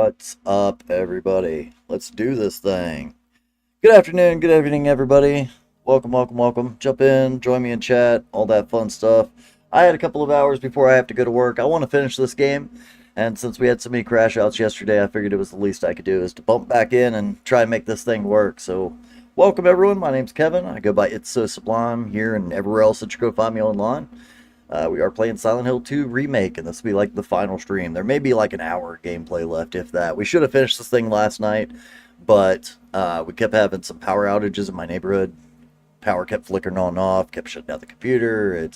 What's up, everybody? Let's do this thing. Good afternoon, good evening, everybody. Welcome, welcome, welcome. Jump in, join me in chat, all that fun stuff. I had a couple of hours before I have to go to work. I want to finish this game, and since we had so many crash outs yesterday, I figured it was the least I could do is to bump back in and try and make this thing work. So, welcome, everyone. My name's Kevin. I go by It's So Sublime here and everywhere else that you go find me online. We are playing Silent Hill 2 Remake, and this will be like the final stream. There may be like an hour gameplay left, if that. We should have finished this thing last night, but we kept having some power outages in my neighborhood. Power kept flickering on and off, kept shutting down the computer.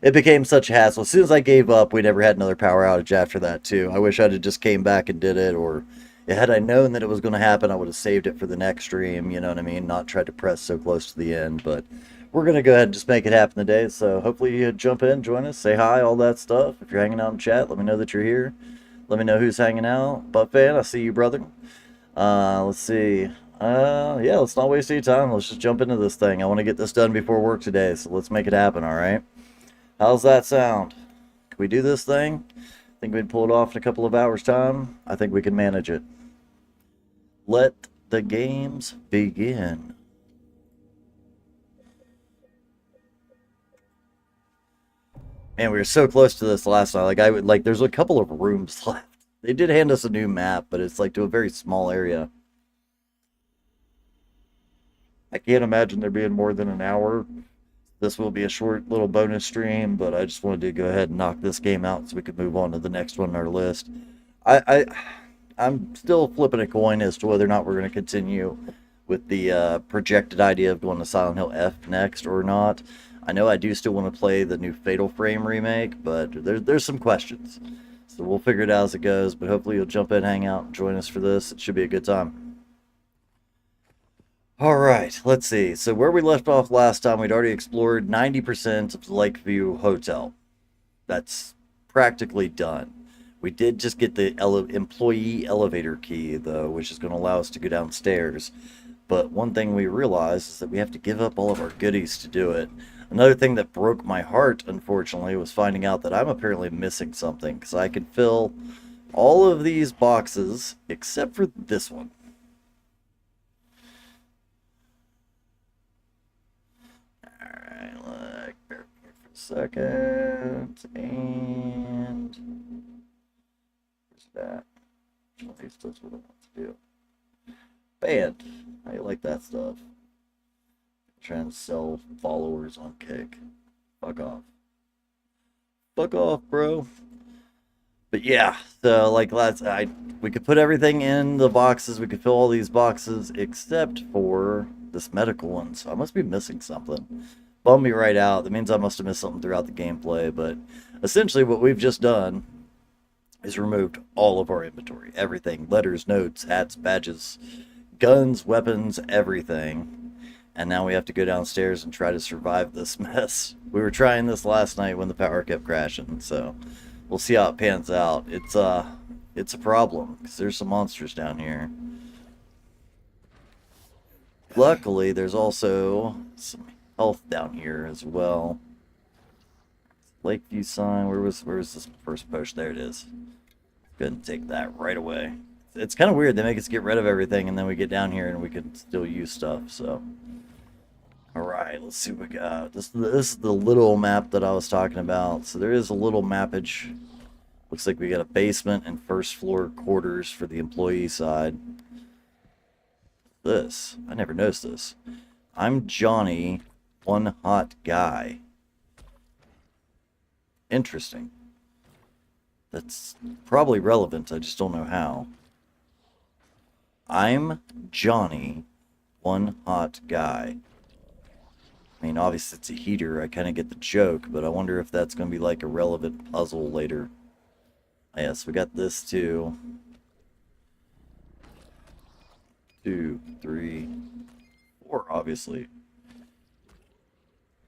It became such a hassle. As soon as I gave up, we never had another power outage after that, too. I wish I'd have just came back and did it, or had I known that it was going to happen, I would have saved it for the next stream, you know what I mean? Not tried to press so close to the end, but we're going to go ahead and just make it happen today. So hopefully you jump in, join us, say hi, all that stuff. If you're hanging out in chat, let me know that you're here. Let me know who's hanging out. Butt fan, I see you, brother. Let's see. Yeah, let's not waste any time. Let's just jump into this thing. I want to get this done before work today, so let's make it happen, all right? How's that sound? Can we do this thing? Think we'd pull it off in a couple of hours' time? I think we can manage it. Let the games begin. Man, we were so close to this last night. There's a couple of rooms left. They did hand us a new map, but it's like to a very small area. I can't imagine there being more than an hour. This will be a short little bonus stream, but I just wanted to go ahead and knock this game out so we could move on to the next one on our list. I'm still flipping a coin as to whether or not we're going to continue with the projected idea of going to Silent Hill F next or not. I know I do still want to play the new Fatal Frame remake, but there's some questions. So we'll figure it out as it goes, but hopefully you'll jump in, hang out, and join us for this. It should be a good time. Alright, let's see. So where we left off last time, we'd already explored 90% of the Lakeview Hotel. That's practically done. We did just get the employee elevator key, though, which is going to allow us to go downstairs. But one thing we realized is that we have to give up all of our goodies to do it. Another thing that broke my heart, unfortunately, was finding out that I'm apparently missing something, because I can fill all of these boxes except for this one. Alright, look, bear with me for a second, and where's that? At least that's what I want to do. Band. How you like that stuff? Trying to sell followers on Kick. Fuck off. Fuck off, bro. But yeah, so we could put everything in the boxes. We could fill all these boxes except for this medical one. So I must be missing something. Bum me right out. That means I must have missed something throughout the gameplay. But essentially what we've just done is removed all of our inventory. Everything. Letters, notes, hats, badges, guns, weapons, everything. And now we have to go downstairs and try to survive this mess. We were trying this last night when the power kept crashing, so we'll see how it pans out. It's a problem, because there's some monsters down here. Luckily, there's also some health down here as well. Lakeview sign, where was this first push? There it is. Go ahead and take that right away. It's kind of weird, they make us get rid of everything, and then we get down here and we can still use stuff, so. Alright, let's see what we got. This is the little map that I was talking about. So there is a little mappage. Looks like we got a basement and first floor quarters for the employee side. I never noticed this. I'm Johnny, one hot guy. Interesting. That's probably relevant, I just don't know how. I'm Johnny, one hot guy. I mean, obviously it's a heater, I kind of get the joke, but I wonder if that's going to be like a relevant puzzle later. Yes, we got this too. 2, 3, 4, obviously.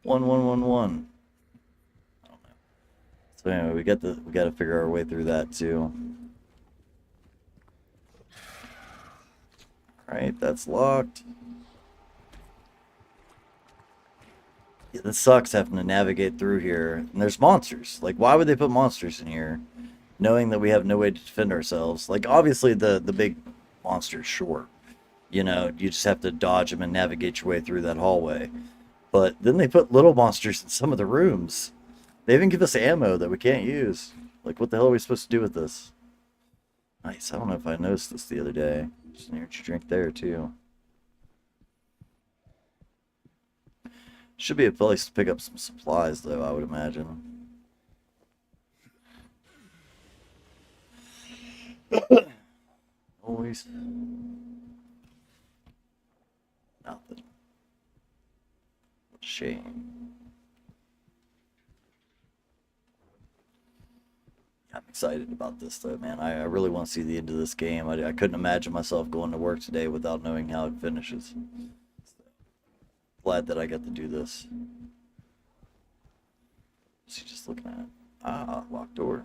1, 1, 1, 1. I don't know. So anyway, we got to figure our way through that too. Alright, that's locked. This sucks having to navigate through here. And there's monsters. Like, why would they put monsters in here? knowing that we have no way to defend ourselves. Like, obviously, the big monster's short. You know, you just have to dodge them and navigate your way through that hallway. But then they put little monsters in some of the rooms. They even give us ammo that we can't use. Like, what the hell are we supposed to do with this? Nice. I don't know if I noticed this the other day. Just an energy drink there, too. Should be a place to pick up some supplies, though, I would imagine. Always. Nothing. What a shame. I'm excited about this, though, man. I really want to see the end of this game. I couldn't imagine myself going to work today without knowing how it finishes. So, glad that I got to do this. What's he just looking at? Ah, locked door.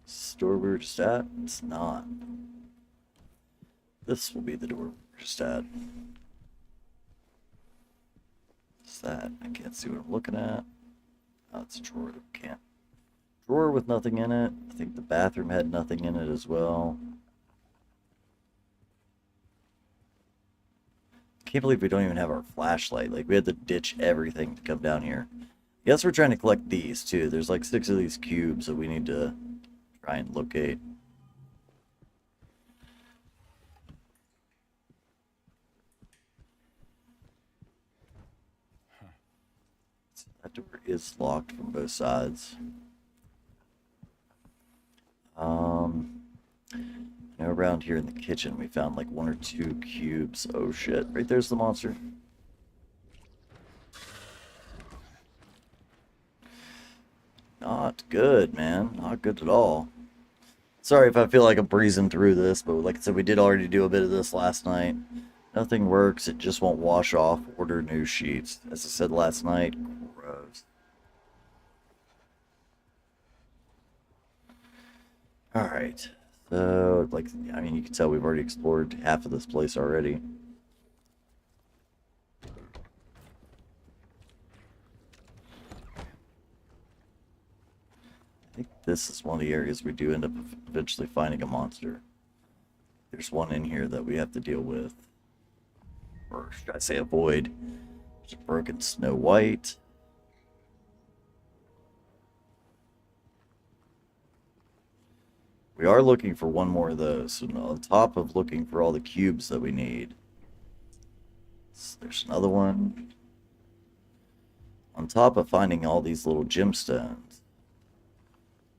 Is the door we were just at? It's not. This will be the door we were just at. What's that? I can't see what I'm looking at. Oh, it's a drawer that we can't. Drawer with nothing in it. I think the bathroom had nothing in it as well. Can't believe we don't even have our flashlight. Like, we had to ditch everything to come down here. Yes, we're trying to collect these, too. There's like 6 of these cubes that we need to try and locate. So that door is locked from both sides. You know, around here in the kitchen, we found like 1 or 2 cubes. Oh shit! Right there's the monster. Not good, man. Not good at all. Sorry if I feel like I'm breezing through this, but like I said, we did already do a bit of this last night. Nothing works. It just won't wash off. Order new sheets. As I said last night, gross. Alright. So, like, I mean, you can tell we've already explored half of this place already. I think this is one of the areas we do end up eventually finding a monster. There's one in here that we have to deal with. Or should I say avoid. There's a broken Snow White. We are looking for one more of those. So on top of looking for all the cubes that we need. So there's another one. On top of finding all these little gemstones,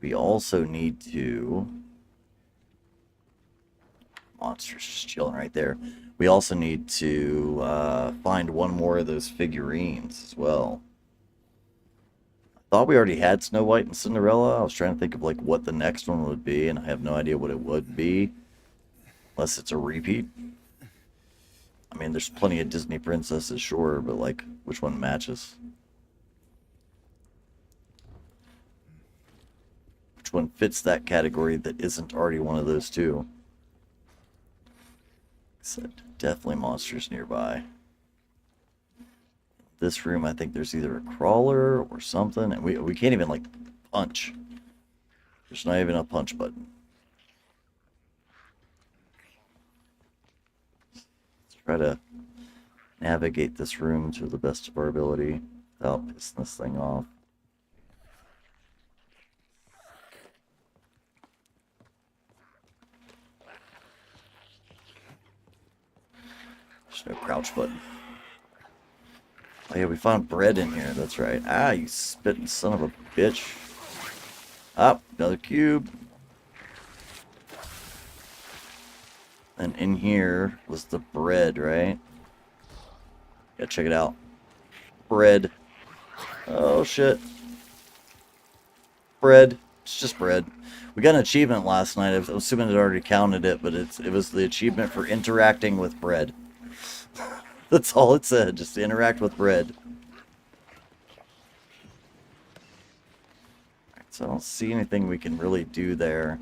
we also need to... Monster's just chilling right there. We also need to find one more of those figurines as well. I thought we already had Snow White and Cinderella. I was trying to think of like what the next one would be, and I have no idea what it would be. Unless it's a repeat. I mean, there's plenty of Disney princesses, sure, but like, which one matches? Which one fits that category that isn't already one of those two? Said definitely monsters nearby. This room, I think there's either a crawler or something, and we can't even like punch. There's not even a punch button. Let's try to navigate this room to the best of our ability without pissing this thing off. There's no crouch button. Oh yeah, we found bread in here, that's right. Ah, you spitting son of a bitch. Ah, another cube. And in here was the bread, right? Yeah, check it out. Bread. Oh shit. Bread. It's just bread. We got an achievement last night. I was assuming it already counted it, but it was the achievement for interacting with bread. That's all it said, just interact with bread. Alright, so I don't see anything we can really do there.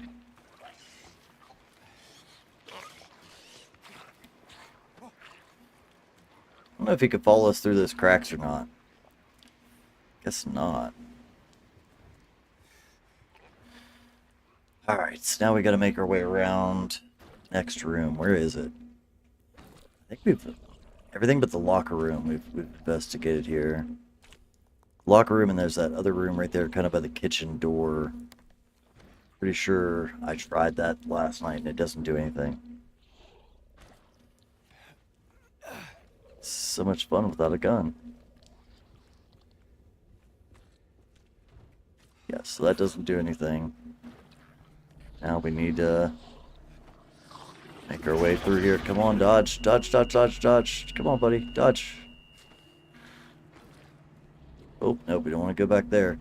I don't know if he could follow us through those cracks or not. Guess not. Alright, so now we gotta make our way around. Next room, where is it? I think we've... Everything but the locker room we've investigated here. Locker room, and there's that other room right there, kind of by the kitchen door. Pretty sure I tried that last night and it doesn't do anything. So much fun without a gun. Yeah, so that doesn't do anything. Now we need to make our way through here. Come on, dodge, dodge, dodge, dodge, dodge. Come on, buddy, dodge. Oh, no, we don't want to go back there.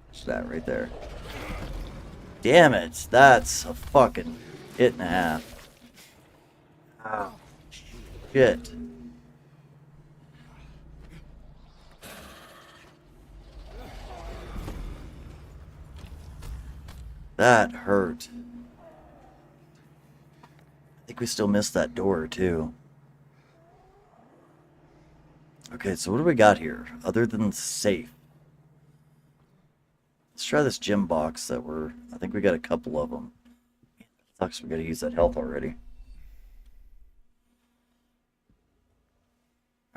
What's that right there? Damn it, that's a fucking hit and a half. Ow. Shit. That hurt. I think we still missed that door, too. Okay, so what do we got here, other than the safe? Let's try this gym box that I think we got a couple of them. Sucks, we gotta use that health already.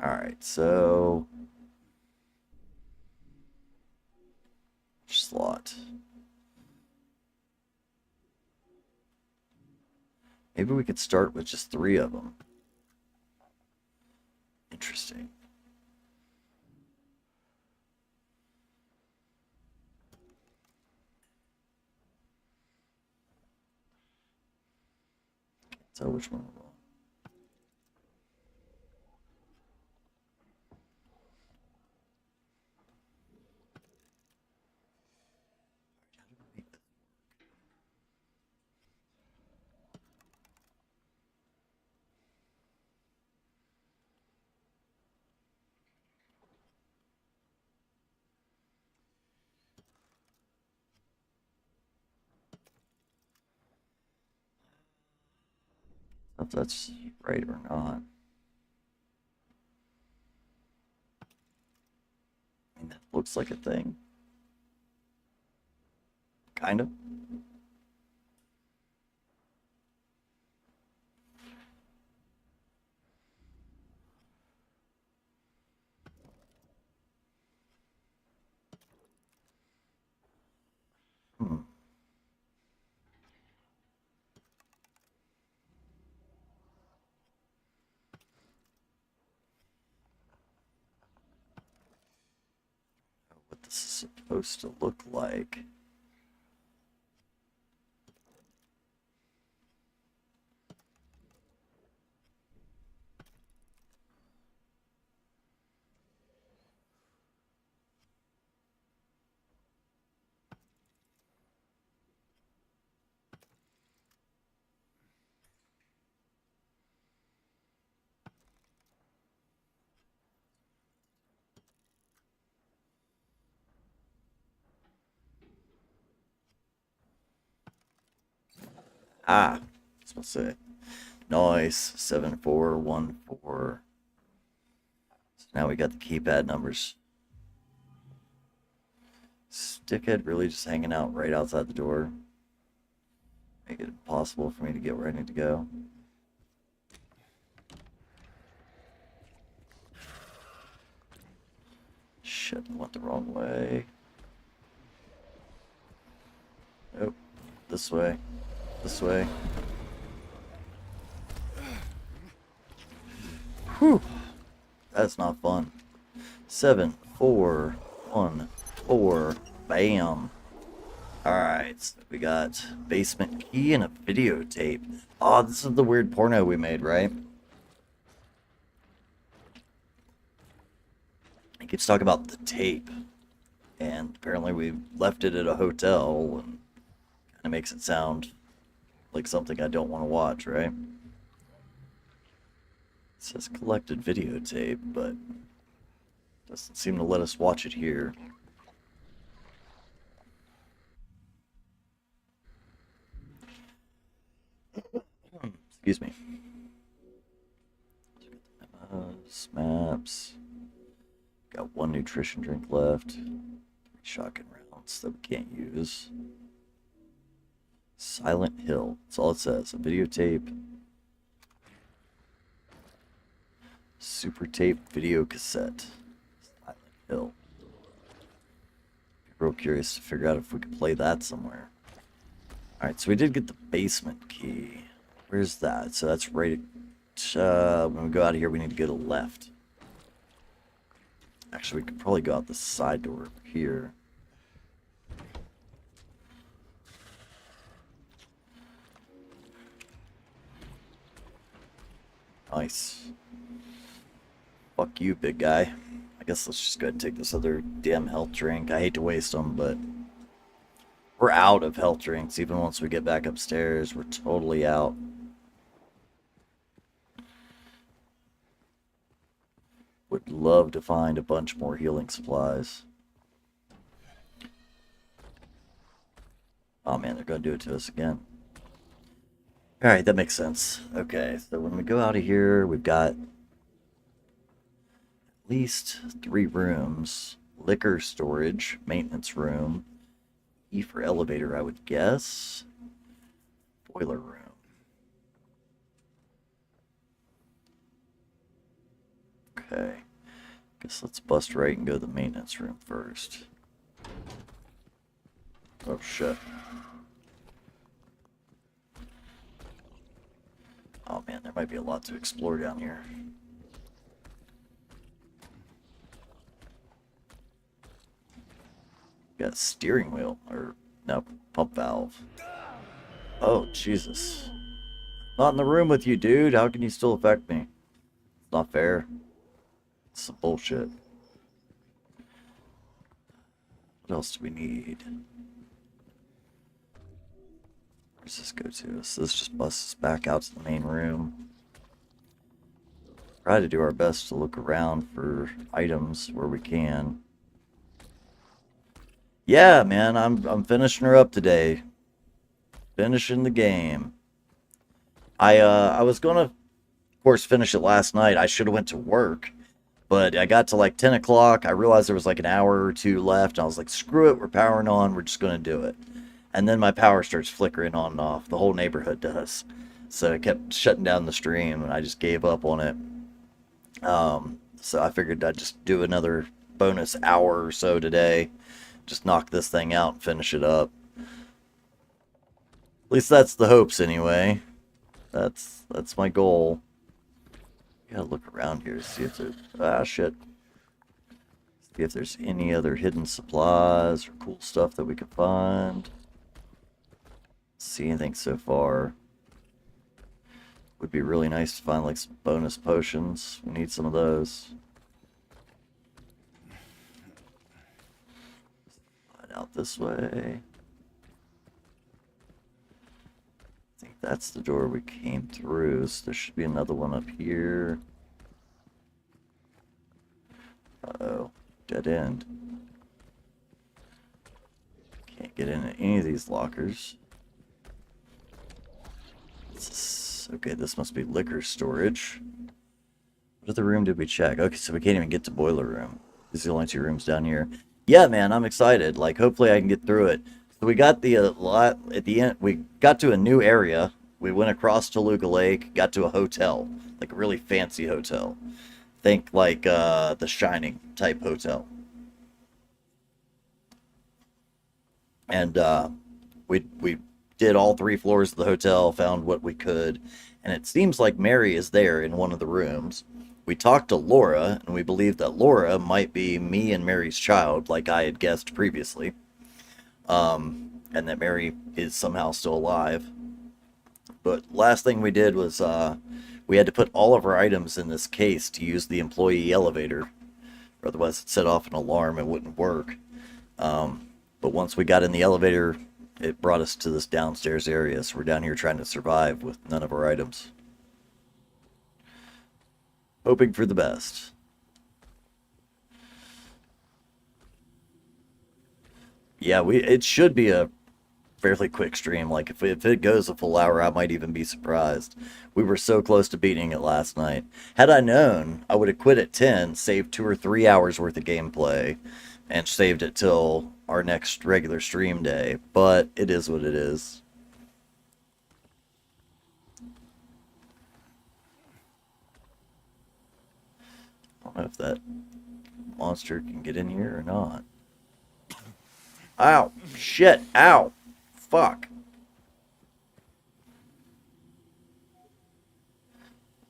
Alright, so... slot. Maybe we could start with just 3 of them. Interesting. Can't tell which one we're on. If that's right or not. I mean, that looks like a thing. Kind of. Hmm. What this is supposed to look like. Ah, that's what I say. Nice. 7414. So now we got the keypad numbers. Stickhead really just hanging out right outside the door. Make it impossible for me to get where I need to go. Shit, I went the wrong way. Nope. This way. This way. Whew. That's not fun. 7, 4, 1, 4. Bam. Alright, so we got basement key and a videotape. Oh, this is the weird porno we made, right? It keeps talking about the tape. And apparently we left it at a hotel, and kind of makes it sound like something I don't want to watch, right? It says collected videotape, but doesn't seem to let us watch it here. Excuse me. Maps. Got 1 nutrition drink left. 3 shotgun rounds. notes that we can't use. Silent Hill. That's all it says. A videotape. Super tape video cassette. Silent Hill. Real curious to figure out if we could play that somewhere. Alright, so we did get the basement key. Where's that? So that's right when we go out of here, we need to go to the left. Actually, we could probably go out the side door over here. Nice. Fuck you, big guy. I guess let's just go ahead and take this other damn health drink. I hate to waste them, but we're out of health drinks. Even once we get back upstairs, we're totally out. Would love to find a bunch more healing supplies. Oh man, they're going to do it to us again. Alright, that makes sense. Okay, so when we go out of here, we've got at least 3 rooms. Liquor storage, maintenance room, E for elevator, I would guess. Boiler room. Okay. Guess let's bust right and go to the maintenance room first. Oh shit. Oh man, there might be a lot to explore down here. Got a steering wheel, or no, pump valve. Oh, Jesus. Not in the room with you, dude. How can you still affect me? It's not fair. It's some bullshit. What else do we need? Where does this go to? So this just busts us back out to the main room. Try to do our best to look around for items where we can. Yeah, man, I'm finishing her up today. Finishing the game. I was gonna, of course, finish it last night. I should have went to work, but I got to like 10 o'clock. I realized there was like an hour or two left. And I was like, screw it, we're powering on. We're just gonna do it. And then my power starts flickering on and off. The whole neighborhood does. So it kept shutting down the stream, and I just gave up on it. So I figured I'd just do another bonus hour or so today. Just knock this thing out and finish it up. At least that's the hopes anyway. That's my goal. Gotta look around here to see if there's shit. See if there's any other hidden supplies or cool stuff that we could find. See anything so far. Would be really nice to find like some bonus potions. We need some of those. Out this way. I think that's the door we came through, so there should be another one up here. Uh-oh, dead end. Can't get into any of these lockers. Okay, this must be liquor storage. What other room did we check? Okay, so we can't even get to boiler room. These are the only 2 rooms down here. Yeah, man, I'm excited. Like, hopefully I can get through it. So we got the lot at the end. We got to a new area. We went across Toluca Lake, got to a hotel, like a really fancy hotel. Think like the Shining type hotel. And we did all 3 floors of the hotel, found what we could, and it seems like Mary is there in one of the rooms. We talked to Laura, and we believe that Laura might be me and Mary's child, like I had guessed previously. And that Mary is somehow still alive. But last thing we did was we had to put all of our items in this case to use the employee elevator. Or otherwise it'd set off an alarm and wouldn't work. But once we got in the elevator, it brought us to this downstairs area. So we're down here trying to survive with none of our items. Hoping for the best. Yeah, it should be a fairly quick stream. Like, if it goes a full hour, I might even be surprised. We were so close to beating it last night. Had I known, I would have quit at 10, saved 2 or 3 hours worth of gameplay, and saved it till our next regular stream day. But it is what it is. I don't know if that monster can get in here or not. Ow! Shit! Ow! Fuck!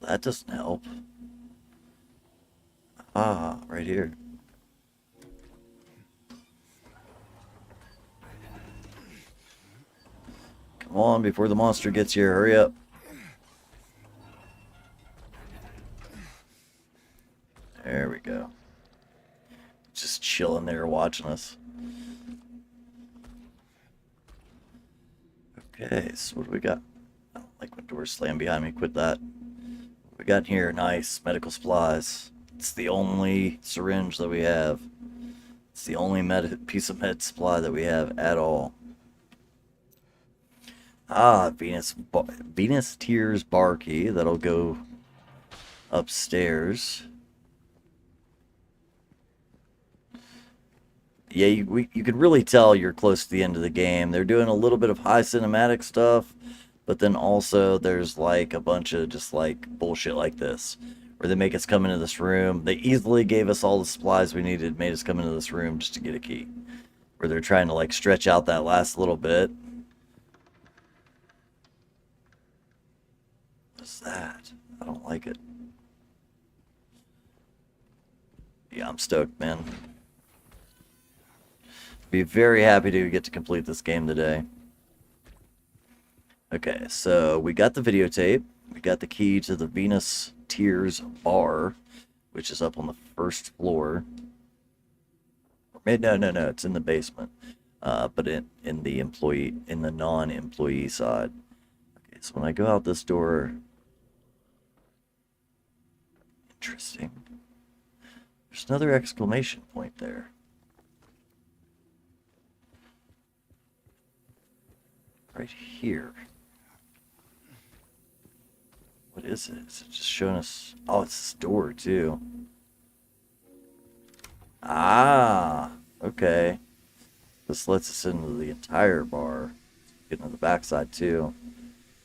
That doesn't help. Ah, right here. Come on, before the monster gets here, hurry up. There we go. Just chilling there watching us. Okay, so what do we got? I don't like when doors slam behind me. Quit that. What we got here? Nice. Medical supplies. It's the only syringe that we have. It's the only piece of med supply that we have at all. Ah, Venus Tears bar key. That'll go upstairs. Yeah, you can really tell you're close to the end of the game. They're doing a little bit of high cinematic stuff, but then also there's like a bunch of just like bullshit like this, where they make us come into this room. They easily gave us all the supplies we needed, made us come into this room just to get a key. Where they're trying to like stretch out that last little bit. What's that? I don't like it. Yeah, I'm stoked, man. Be very happy to get to complete this game today. Okay, so we got the videotape. We got the key to the Venus Tears bar, which is up on the first floor. No, it's in the basement. But in the non-employee side. Okay, so when I go out this door, interesting. There's another exclamation point there. Right here. What is it? Is it just showing us? Oh, it's this door too. Ah, okay. This lets us into the entire bar. Get into the backside too.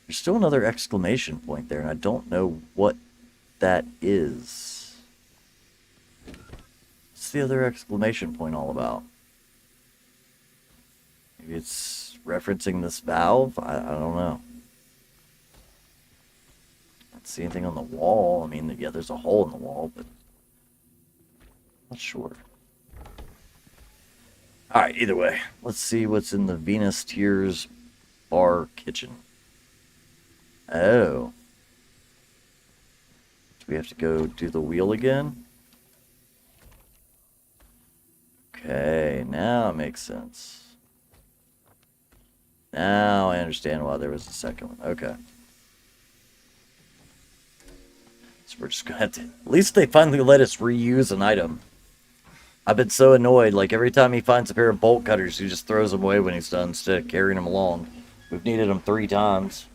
There's still another exclamation point there, and I don't know what that is. What's the other exclamation point all about? Maybe it's referencing this valve? I don't know. I don't see anything on the wall. I mean, yeah, there's a hole in the wall, but I'm not sure. Alright, either way. Let's see what's in the Venus Tears bar kitchen. Oh. Do we have to go do the wheel again? Okay, now it makes sense. Now I understand why there was a second one. Okay. So we're just gonna have to... At least they finally let us reuse an item. I've been so annoyed. Like, every time he finds a pair of bolt cutters, he just throws them away when he's done instead of carrying them along. We've needed them 3 times.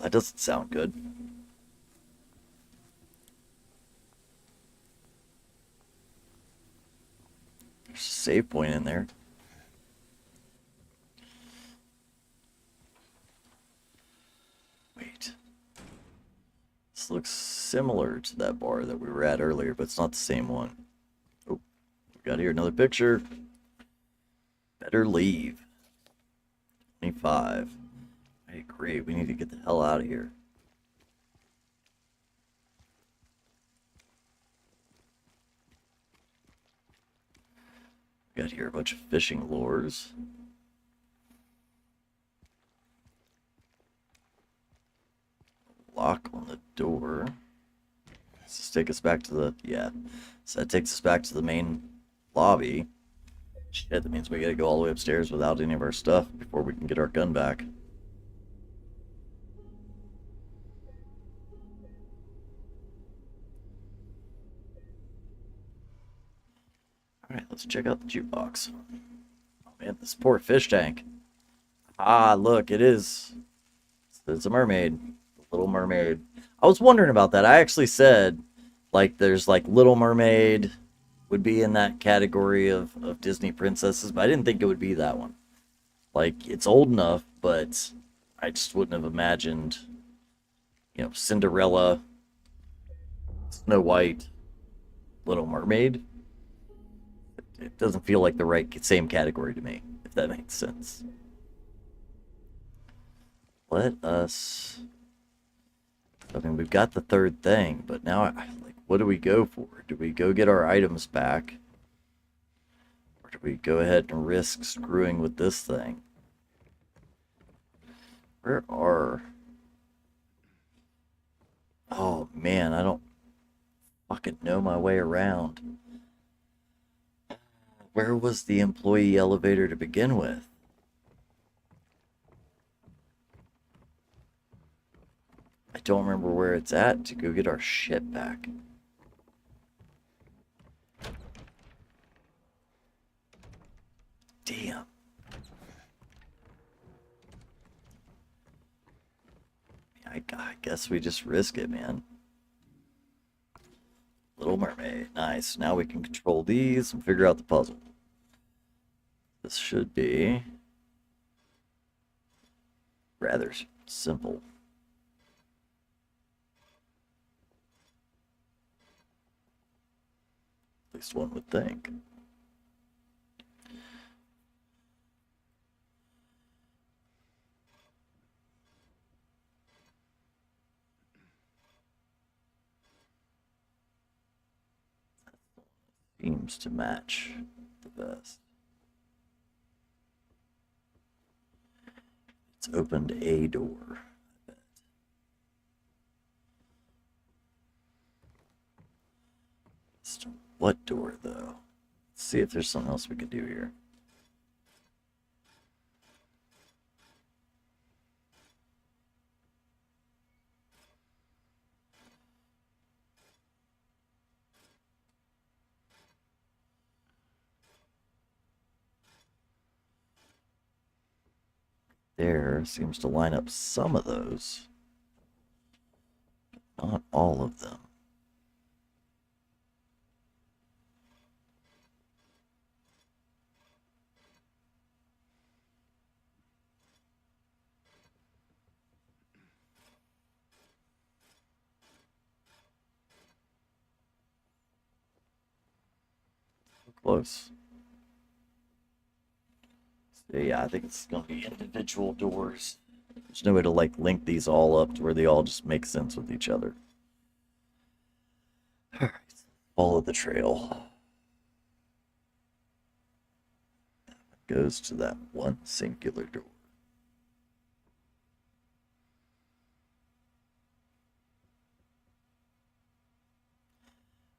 That doesn't sound good. There's a save point in there. Wait. This looks similar to that bar that we were at earlier, but it's not the same one. Oh, we got here another picture. Better leave. 25. Hey, great. We need to get the hell out of here. We got here a bunch of fishing lures. Lock on the door. Does this take us back to the... Yeah. So that takes us back to the main lobby. Shit, that means we gotta go all the way upstairs without any of our stuff before we can get our gun back. Alright, let's check out the jukebox. Oh man, this poor fish tank. Ah, look, it is. It's a mermaid. The Little Mermaid. I was wondering about that. I actually said, like, there's like Little Mermaid would be in that category of Disney princesses, but I didn't think it would be that one. Like, it's old enough, but I just wouldn't have imagined, Cinderella, Snow White, Little Mermaid. It doesn't feel like the right same category to me, if that makes sense. Let us. I mean, we've got the third thing, but now, like, what do we go for? Do we go get our items back? Or do we go ahead and risk screwing with this thing? Where are... Oh, man, I don't fucking know my way around. Where was the employee elevator to begin with? I don't remember where it's at to go get our shit back. Damn. I guess we just risk it, man. Little Mermaid. Nice. Now we can control these and figure out the puzzle. This should be rather simple. At least one would think. Seems to match the best. It's opened a door, I bet. What door, though? Let's see if there's something else we could do here. There seems to line up some of those, but not all of them. Close. So yeah, I think it's going to be individual doors. There's no way to like link these all up to where they all just make sense with each other. Alright, follow the trail. That one goes to that one singular door.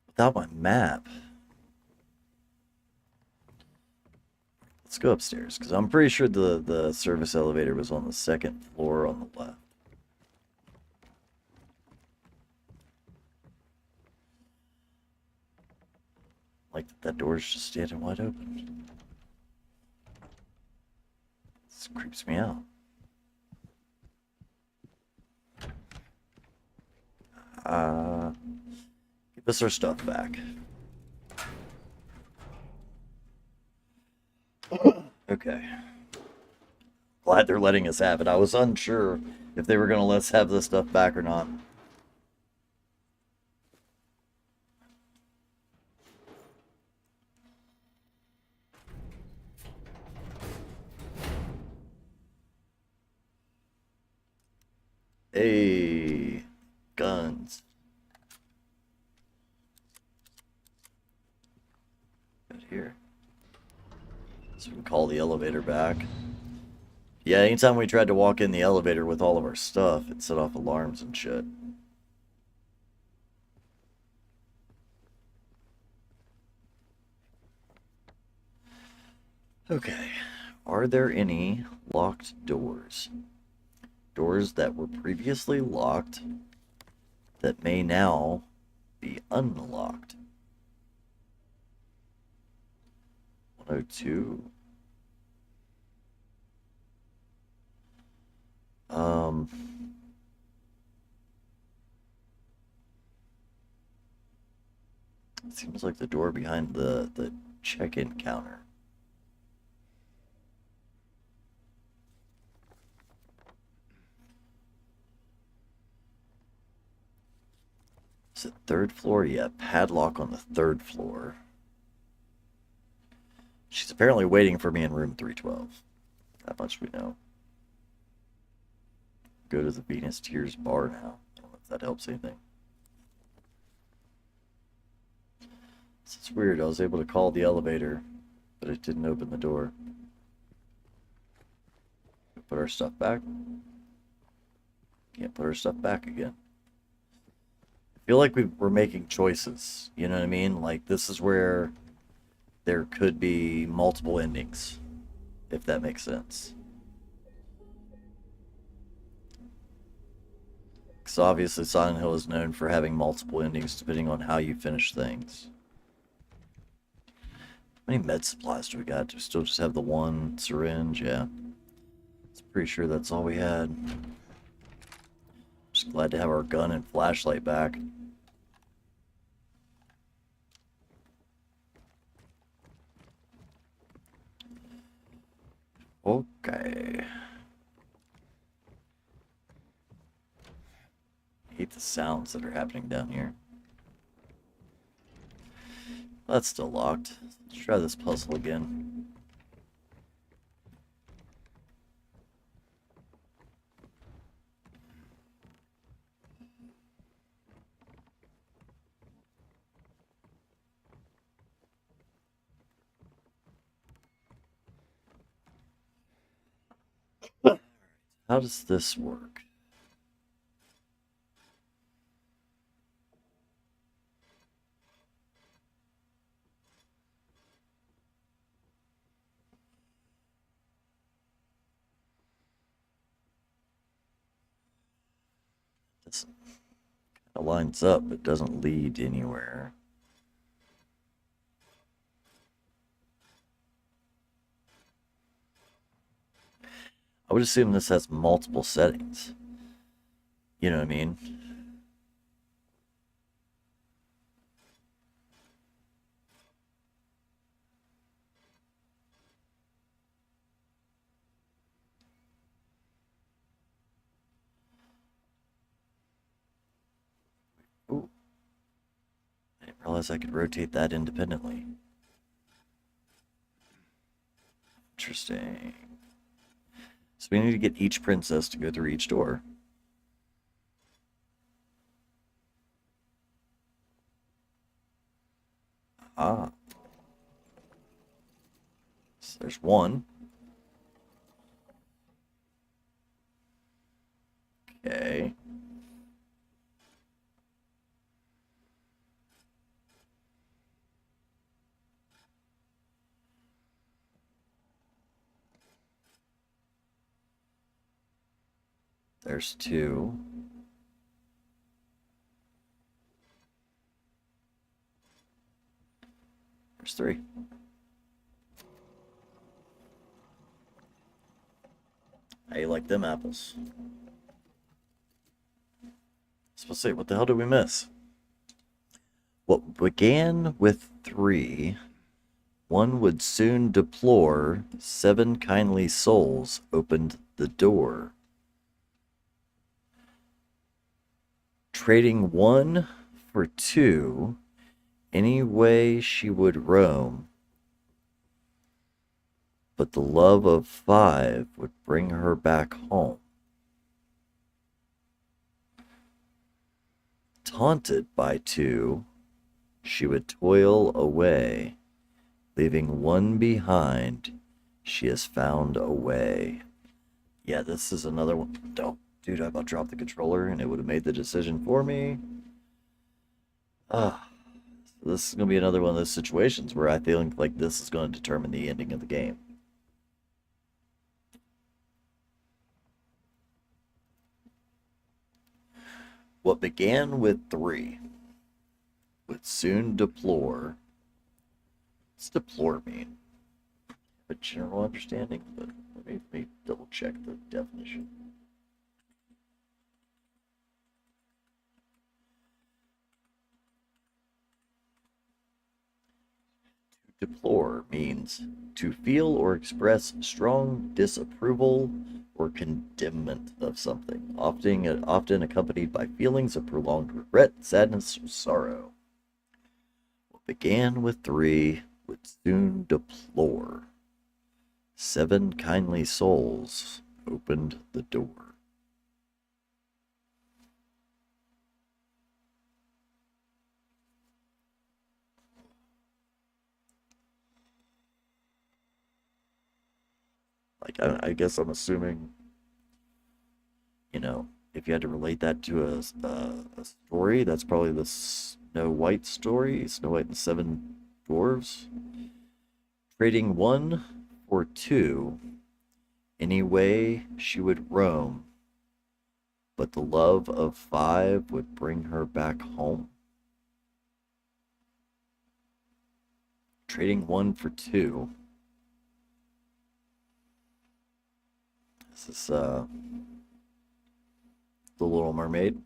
Without my map. Let's go upstairs, because I'm pretty sure the service elevator was on the second floor on the left. Like that door's just standing wide open. This creeps me out. Give us our stuff back. Okay. Glad they're letting us have it. I was unsure if they were going to let us have this stuff back or not. Hey, guns. Good here. So we can call the elevator back. Yeah, anytime we tried to walk in the elevator with all of our stuff, it set off alarms and shit. Okay, are there any locked doors? Doors that were previously locked that may now be unlocked. 102. Um, it seems like the door behind the check-in counter. Is it third floor? Yeah, padlock on the third floor. She's apparently waiting for me in room 312. That much we know. Go to the Venus Tears bar now. I don't know if that helps anything. It's weird. I was able to call the elevator, but it didn't open the door. Put our stuff back. Can't put our stuff back again. I feel like we're making choices. You know what I mean? Like, this is where there could be multiple endings, if that makes sense. Because obviously Silent Hill is known for having multiple endings depending on how you finish things. How many med supplies do we got? Do we still just have the one syringe? Yeah. I'm pretty sure that's all we had. Just glad to have our gun and flashlight back. Okay. I hate the sounds that are happening down here. That's still locked. Let's try this puzzle again. How does this work? This kind of lines up, but doesn't lead anywhere. I would assume this has multiple settings. You know what I mean? Ooh, I didn't realize I could rotate that independently. Interesting. So we need to get each princess to go through each door. Ah. So there's one. Okay. There's two. There's three. How you like them apples? Supposed to say, what the hell did we miss? What began with 3, one would soon deplore, 7 kindly souls opened the door. Trading 1 for 2, any way she would roam, but the love of 5 would bring her back home. Taunted by 2, she would toil away, leaving 1 behind. She has found a way. Yeah, this is another one. Don't, dude, I about dropped the controller and it would have made the decision for me. Ah, this is gonna be another one of those situations where I feel like this is going to determine the ending of the game. What began with 3 would soon deplore. What's deplore mean? a general understanding, but let me double check the definition. To deplore means to feel or express strong disapproval or condemnment of something, often accompanied by feelings of prolonged regret, sadness, or sorrow. What began with three would soon deplore. 7 kindly souls opened the door. Like, I guess I'm assuming, you know, if you had to relate that to a story, that's probably the Snow White story, Snow White and the Seven Dwarves. Trading 1 for 2, any way she would roam, but the love of 5 would bring her back home. Trading 1 for 2. This is The Little Mermaid.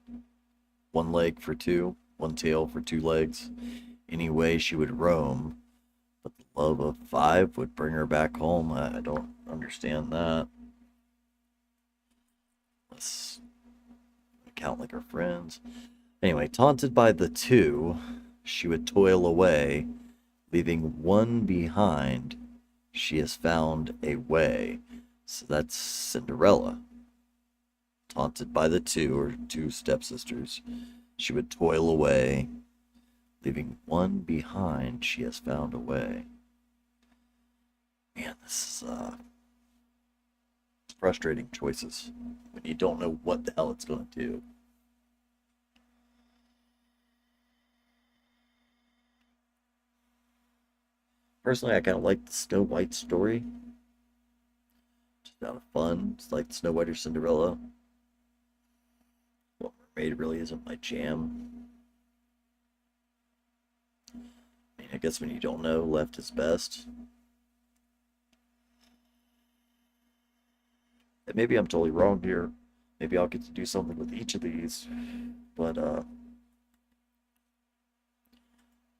1 leg for 2, 1 tail for 2 legs. Any way she would roam, but the love of 5 would bring her back home. I don't understand that. Let's count like our friends. Anyway, taunted by the 2, she would toil away, leaving 1 behind. She has found a way. So that's Cinderella. Taunted by the 2, or 2 stepsisters, she would toil away, leaving 1 behind. She has found a way. Man, this is frustrating choices when you don't know what the hell it's going to do. Personally, I kind of like the Snow White story. Just out of fun. It's like Snow White or Cinderella. Well, Mermaid really isn't my jam. I mean, I guess when you don't know, left is best. And maybe I'm totally wrong here. Maybe I'll get to do something with each of these. But,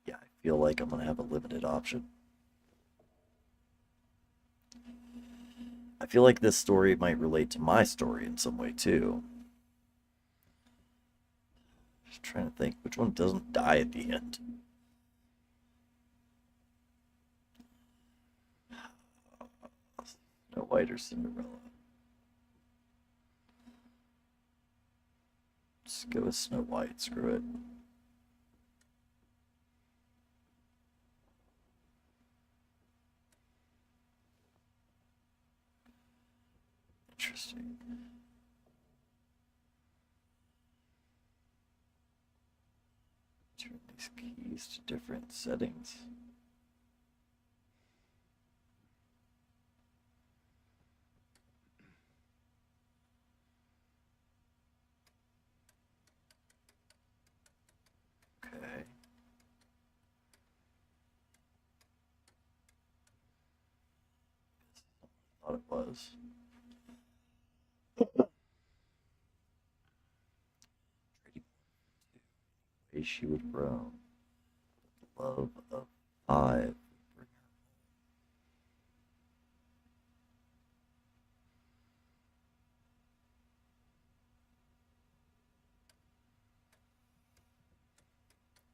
yeah, I feel like I'm going to have a limited option. I feel like this story might relate to my story in some way, too. Just trying to think which one doesn't die at the end. Snow White or Cinderella? Let's go with Snow White. Screw it. Interesting. Turn these keys to different settings. Okay. Thought it was. Way she would roam. Love of 5.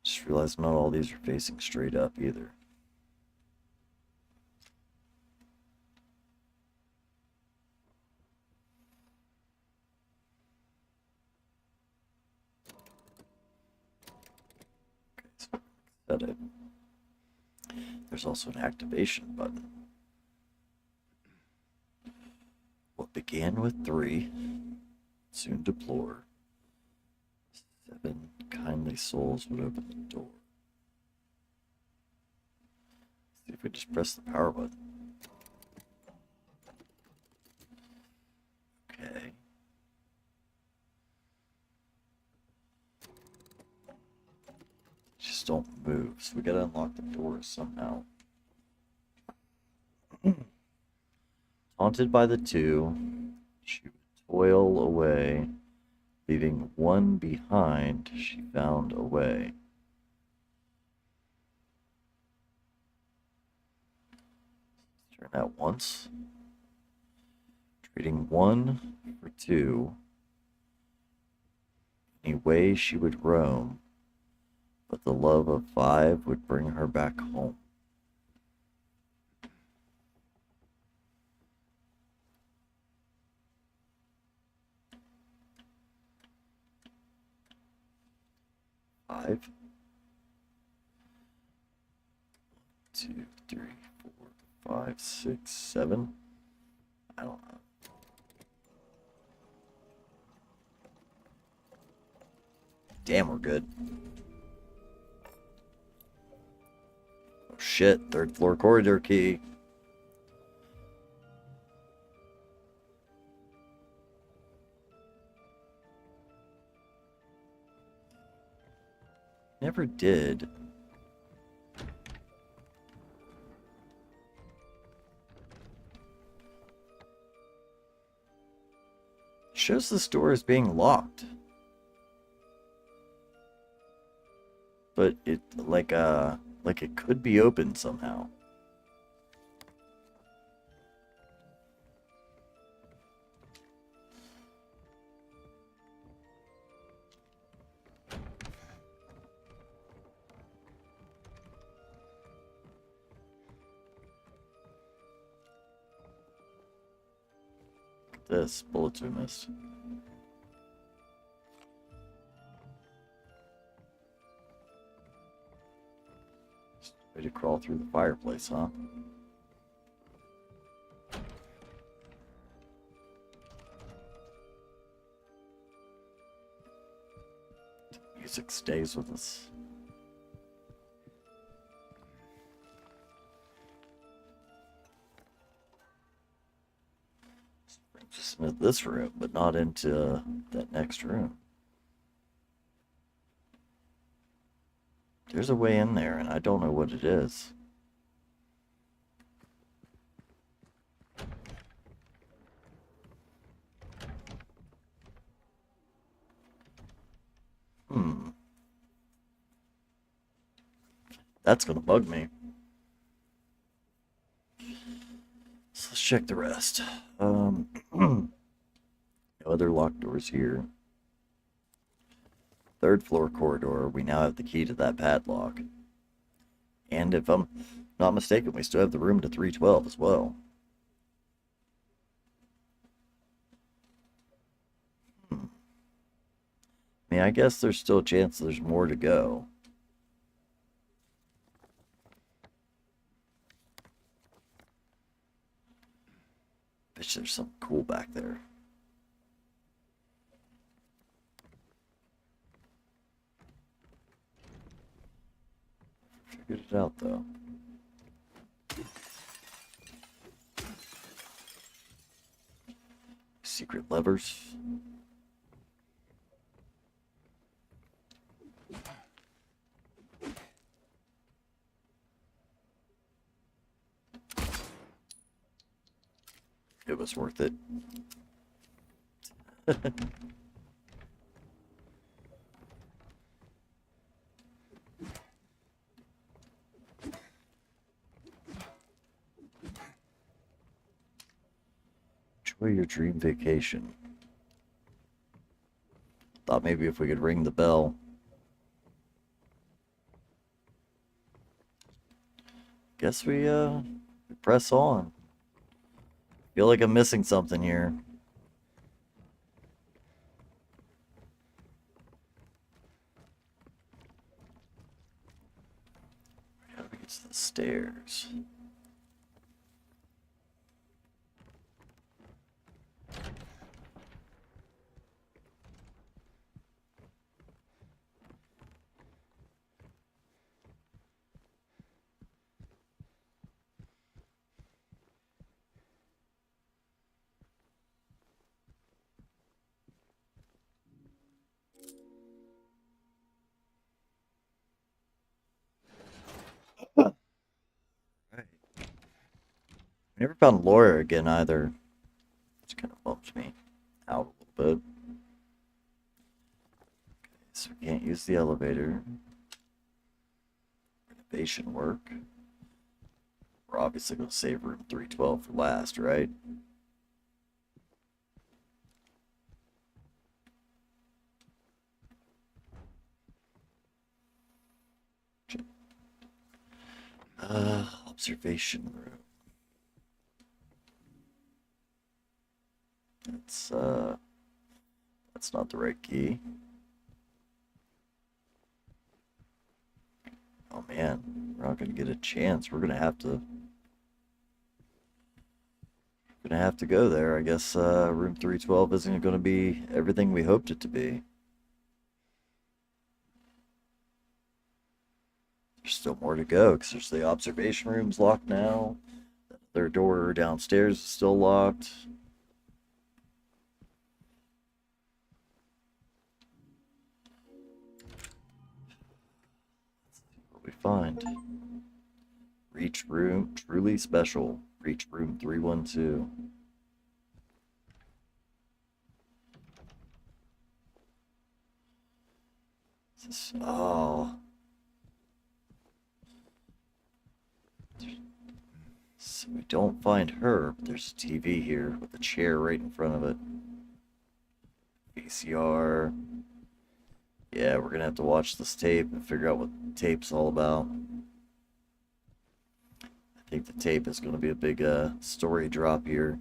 Just realized not all these are facing straight up either. Okay, so set it. There's also an activation button. What began with 3, soon deplore. 7 kindly souls would open the door. Let's see if we just press the power button. Okay. Just don't move, so we gotta unlock the doors somehow. Haunted by the two, she would toil away, leaving one behind. She found a way. Turn that once. Trading one for two. Any way she would roam, but the love of five would bring her back home. Five. 2, 3, 4, 5, 6, 7. I don't know. Damn, we're good. Oh shit, third floor corridor key. Never did. Shows this door is being locked. But it like it could be open somehow. This bullets we missed. Way to crawl through the fireplace, huh? Music stays with us. Just into this room, but not into that next room. There's a way in there, and I don't know what it is. That's gonna bug me. So let's check the rest. No other locked doors here. Third floor corridor, we now have the key to that padlock. And if I'm not mistaken, we still have the room to 312 as well. I mean, I guess there's still a chance there's more to go. Bitch, there's something cool back there. Figured it out, though. Secret levers. It was worth it. Enjoy your dream vacation. Thought maybe if we could ring the bell. Guess we press on. Feel like I'm missing something here. How do we get to the stairs? Right. We never found Laura again either. Which kind of bumps me out a little bit. Okay, so we can't use the elevator. Renovation work. We're obviously going to save room 312 for last, right? Observation room. That's not the right key. Oh man, we're not gonna get a chance. We're gonna have to go there. I guess room 312 isn't gonna be everything we hoped it to be. There's still more to go because there's the observation room's locked now. Their door downstairs is still locked. What we find? Reach room, truly special. Reach room 312. Oh. So we don't find her, but there's a TV here with a chair right in front of it. VCR. Yeah, we're gonna have to watch this tape and figure out what the tape's all about. I think the tape is gonna be a big story drop here.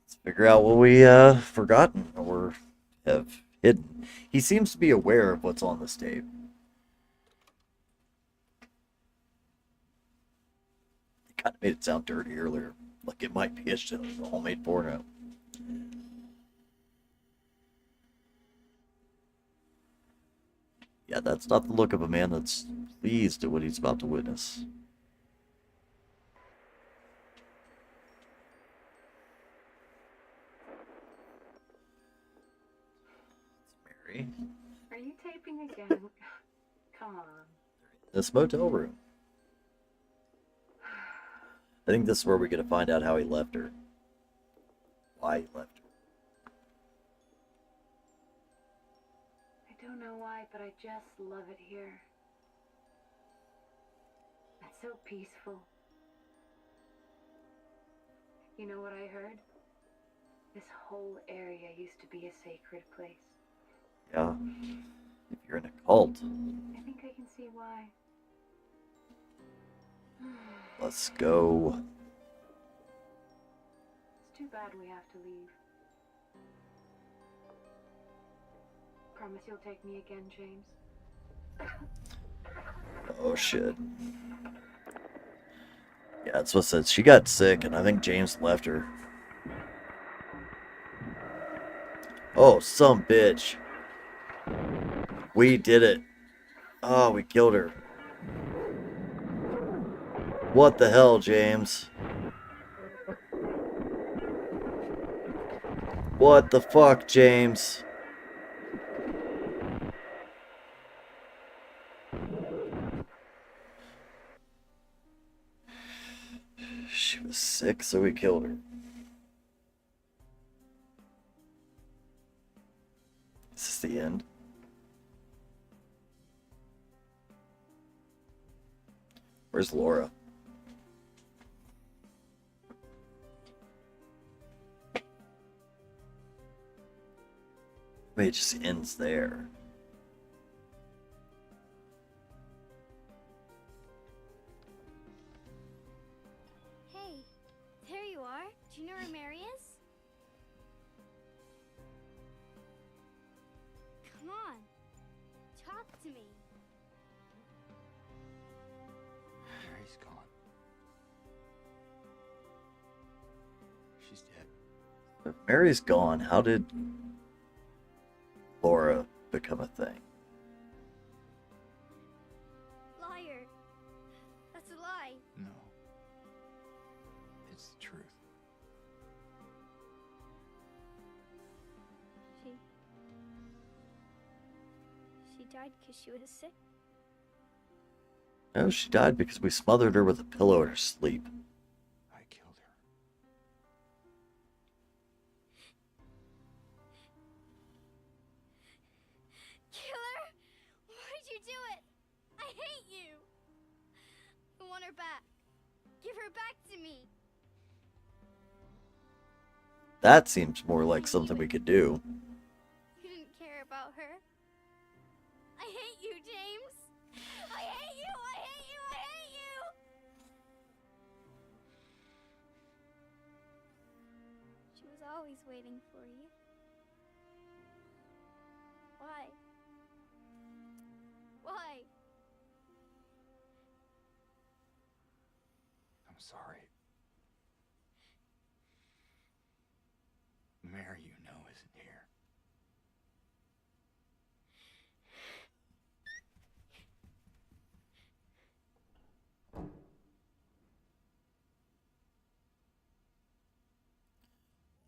Let's figure out what we forgotten or have hidden. He seems to be aware of what's on this tape. It kind of made it sound dirty earlier, like it might be a homemade porno. Yeah, that's not the look of a man that's pleased at what he's about to witness. It's Mary. Are you taping again? Come on. This motel room. I think this is where we're going to find out how he left her. Why he left her. I don't know why, but I just love it here. It's so peaceful. You know what I heard? This whole area used to be a sacred place. Yeah. If you're in a cult. I think I can see why. Let's go. It's too bad we have to leave. Promise you'll take me again, James. Oh shit. Yeah, that's what it said. She got sick and I think James left her. Oh, some bitch. We did it. Oh, we killed her. What the hell, James? What the fuck, James? She was sick, so we killed her. Is this the end? Where's Laura? Wait, it just ends there. Hey, there you are. Do you know where Mary is? Come on, talk to me. Mary's gone. She's dead. If Mary's gone, how did Laura become a thing? Liar. That's a lie. No. It's the truth. She died because she was sick. No, she died because we smothered her with a pillow in her sleep. I killed her. Killer? Why'd you do it? I hate you! I want her back. Give her back to me. That seems more like something we could do. You didn't care about her. I hate you, James. I hate you, I hate you, I hate you! She was always waiting for you. Why? Why? I'm sorry. Mary, you know, isn't here.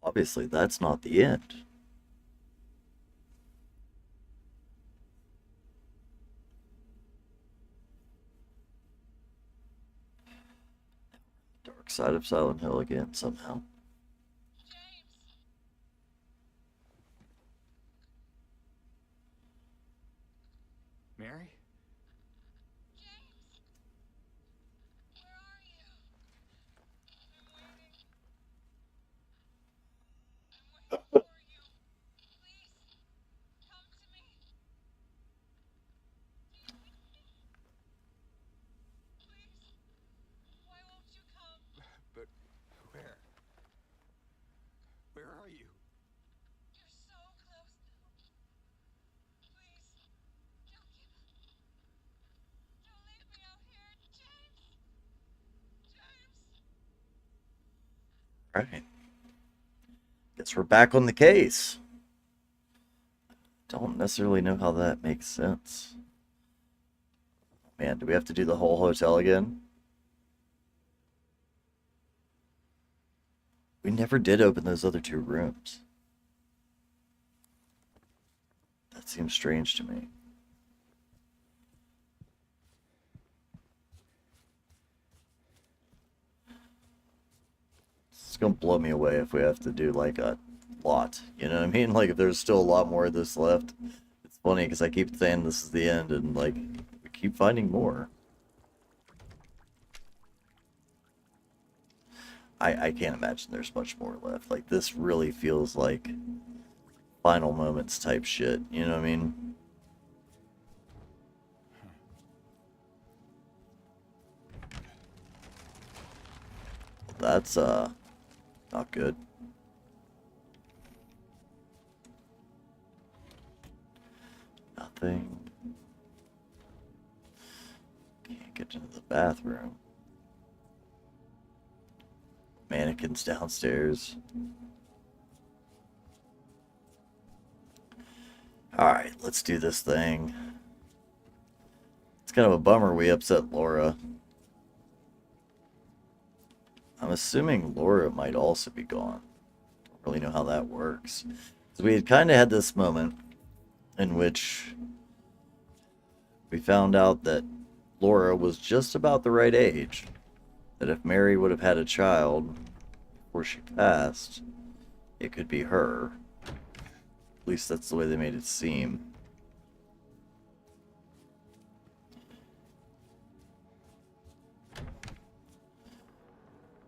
Obviously, that's not the end. Dark side of Silent Hill again, somehow. Mary? But where? Where are you? Right. Guess we're back on the case. Don't necessarily know how that makes sense. Man, do we have to do the whole hotel again? We never did open those other two rooms. That seems strange to me. It's gonna blow me away if we have to do like a lot. You know what I mean? Like if there's still a lot more of this left. It's funny because I keep saying this is the end and like we keep finding more. I can't imagine there's much more left. Like this really feels like final moments type shit. You know what I mean? That's not good. Nothing. Can't get into the bathroom. Mannequins downstairs. Alright, let's do this thing. It's kind of a bummer we upset Laura. I'm assuming Laura might also be gone. Don't really know how that works. So we had kind of had this moment in which we found out that Laura was just about the right age. That if Mary would have had a child before she passed, it could be her. At least that's the way they made it seem.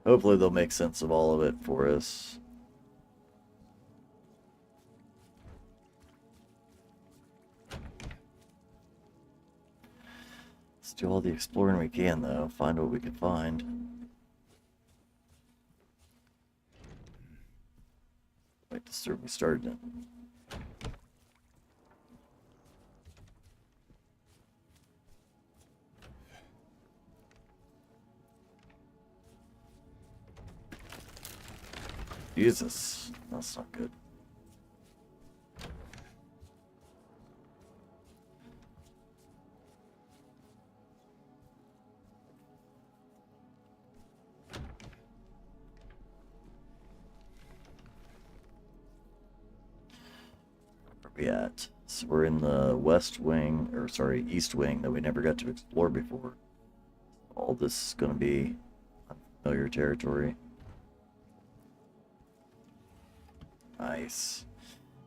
Hopefully they'll make sense of all of it for us. Let's do all the exploring we can, though. Find what we can find. Might disturb me starting it. Jesus, that's not good. Where are we at? So we're in the west wing, or sorry, east wing that we never got to explore before. All this is going to be unfamiliar territory. Nice.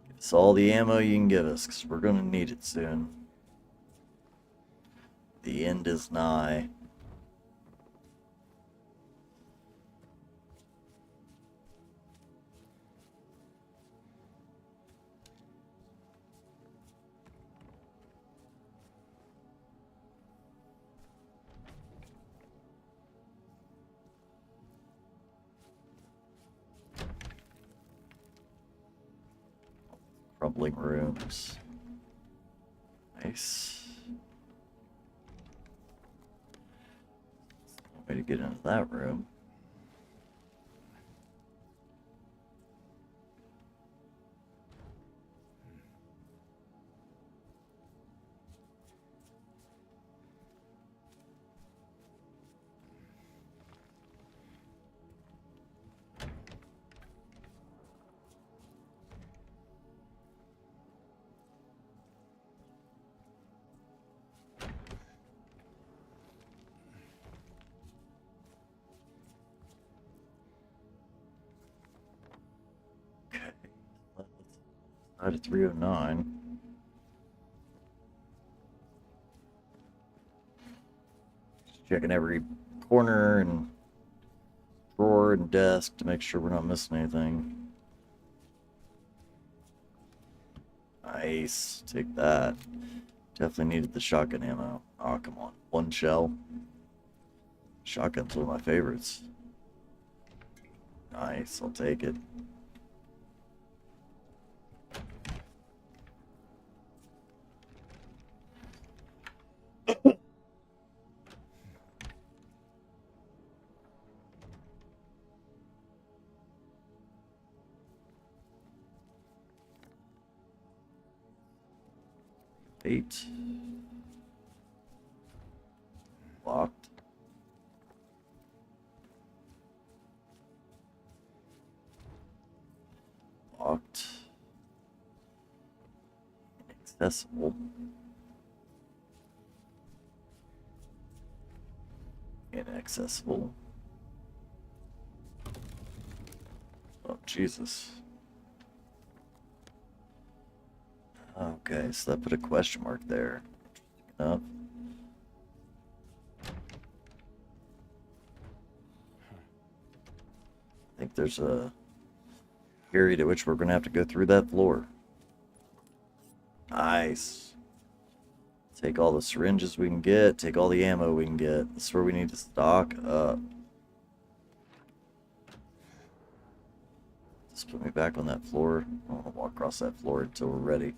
Give us all the ammo you can give us, because we're going to need it soon. The end is nigh. Crumbling rooms. Nice. Way to get into that room. Out of 309. Just checking every corner and drawer and desk to make sure we're not missing anything. Nice. Take that. Definitely needed the shotgun ammo. Oh, come on. One shell. Shotgun's one of my favorites. Nice. I'll take it. Eight. Locked. Locked. Inaccessible. Inaccessible. Oh, Jesus. Okay, so that put a question mark there. Enough. I think there's a period at which we're going to have to go through that floor. Nice. Take all the syringes we can get, take all the ammo we can get. This is where we need to stock up. Just put me back on that floor. I don't want to walk across that floor until we're ready.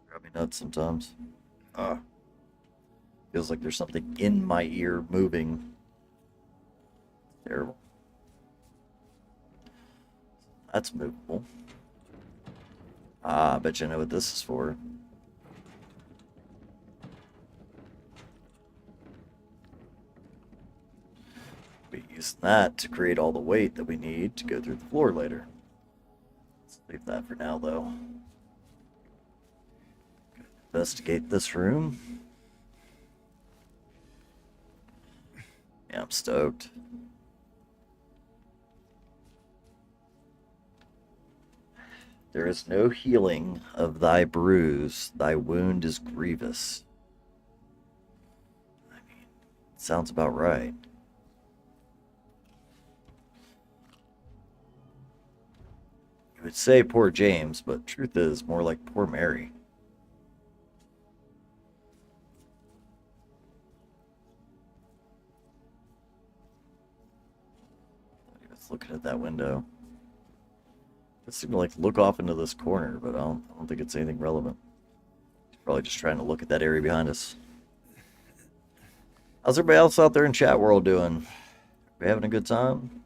Drive me nuts sometimes. Feels like there's something in my ear moving. Terrible. That's movable. I bet you know what this is for. We use that to create all the weight that we need to go through the floor later. Let's leave that for now, though. Investigate this room. Yeah, I'm stoked. There is no healing of thy bruise, thy wound is grievous. I mean, sounds about right. You would say poor James, but truth is more like poor Mary. looking at that window. It seemed to like look off into this corner, but I don't think it's anything relevant. He's probably just trying to look at that area behind us. How's everybody else out there in chat world doing? Are we having a good time?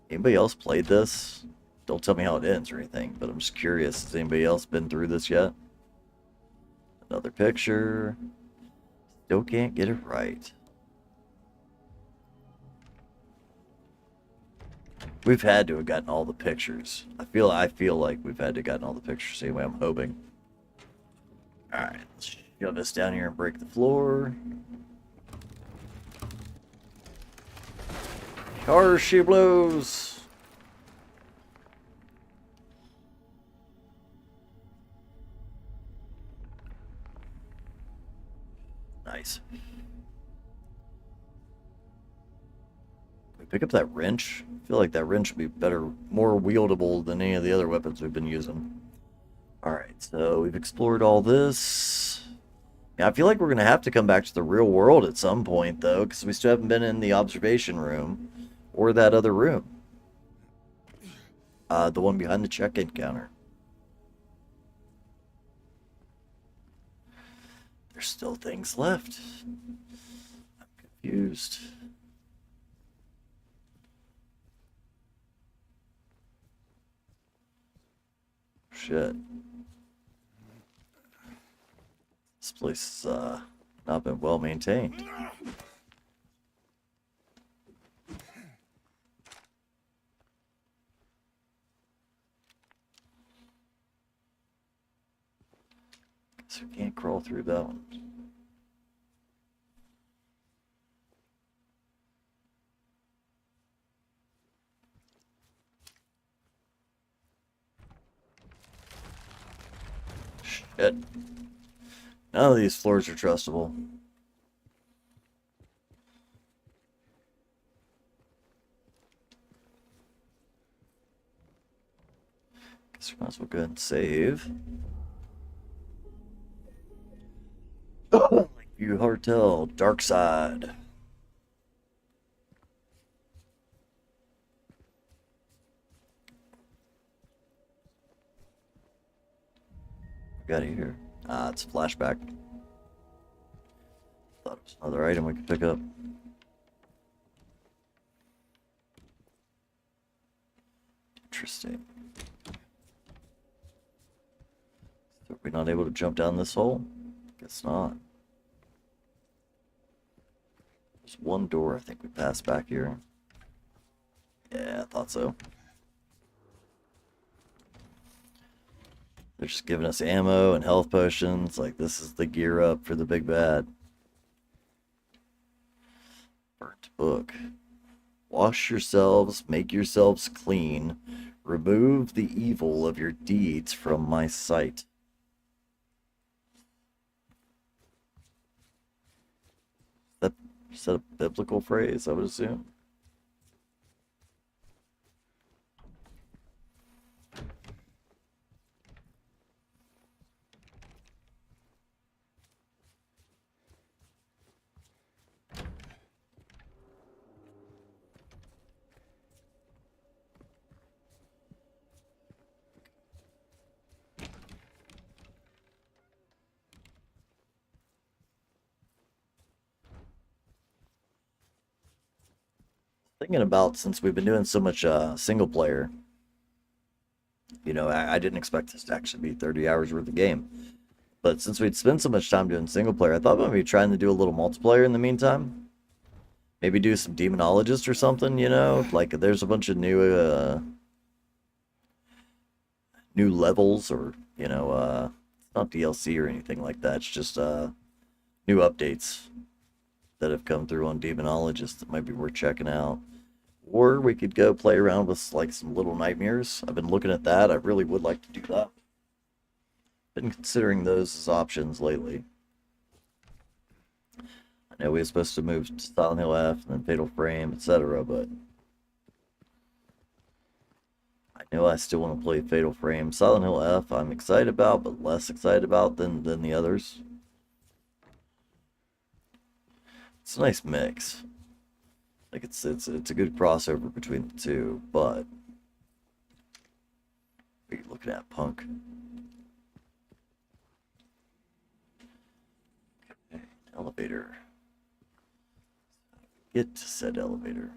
Anybody else played this? Don't tell me how it ends or anything, but I'm just curious. Has anybody else been through this yet? Another picture. Still can't get it right. We've had to have gotten all the pictures. I feel like we've had to have gotten all the pictures. Anyway, I'm hoping. Alright, let's shove this down here and break the floor. Harsh she blows. Nice. Can we pick up that wrench? I feel like that wrench would be better, more wieldable than any of the other weapons we've been using. Alright, so we've explored all this. Yeah, I feel like we're going to have to come back to the real world at some point, though, because we still haven't been in the observation room or that other room. The one behind the check-in counter. There's still things left. I'm confused. Shit. This place has not been well maintained. Guess we can't crawl through that one. Shit. None of these floors are trustable. Guess we might as well go ahead and save. Lakeview Hotel, Dark Side. We got here. Ah, it's a flashback. Thought it was another item we could pick up. Interesting. So are we not able to jump down this hole? Guess not. There's one door I think we passed back here. Yeah, I thought so. They're just giving us ammo and health potions. Like, this is the gear up for the big bad. Burnt book. Wash yourselves, make yourselves clean. Remove the evil of your deeds from my sight. Is that a biblical phrase, I would assume? Thinking about, since we've been doing so much single player, you know, I didn't expect this to actually be 30 hours worth of game. But since we'd spent so much time doing single player, I thought maybe trying to do a little multiplayer in the meantime. Maybe do some demonologist or something, you know? Like, there's a bunch of new levels, or, you know, it's not DLC or anything like that. It's just new updates that have come through on demonologist that might be worth checking out. Or we could go play around with like some little nightmares. I've been looking at that. I really would like to do that. Been considering those as options lately. I know we were supposed to move to Silent Hill F and then Fatal Frame, etc., but I know I still want to play Fatal Frame. Silent Hill F I'm excited about, but less excited about than the others. It's a nice mix. Like it's a good crossover between the two, but what are you looking at, punk? Okay, elevator. Get to said elevator.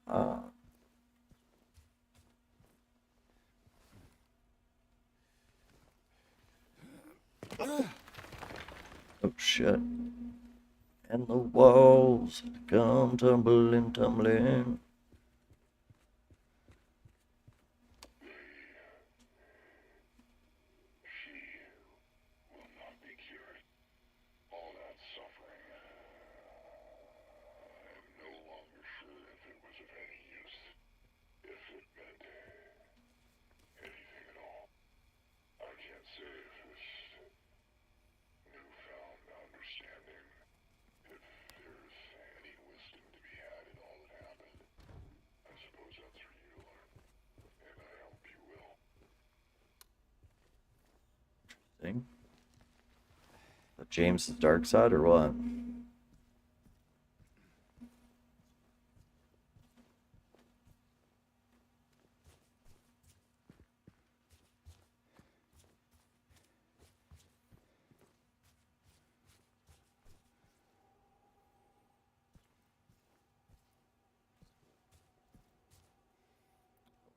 Ah. Oh shit. And the walls come tumbling, tumbling. Will not be cured. All that suffering. I am no longer sure if it was of any use. If it meant anything at all. I can't say if this newfound understanding, if there's any wisdom to be had in all that happened. I suppose that's for you to learn. And I hope you will. Thing. James's dark side or what?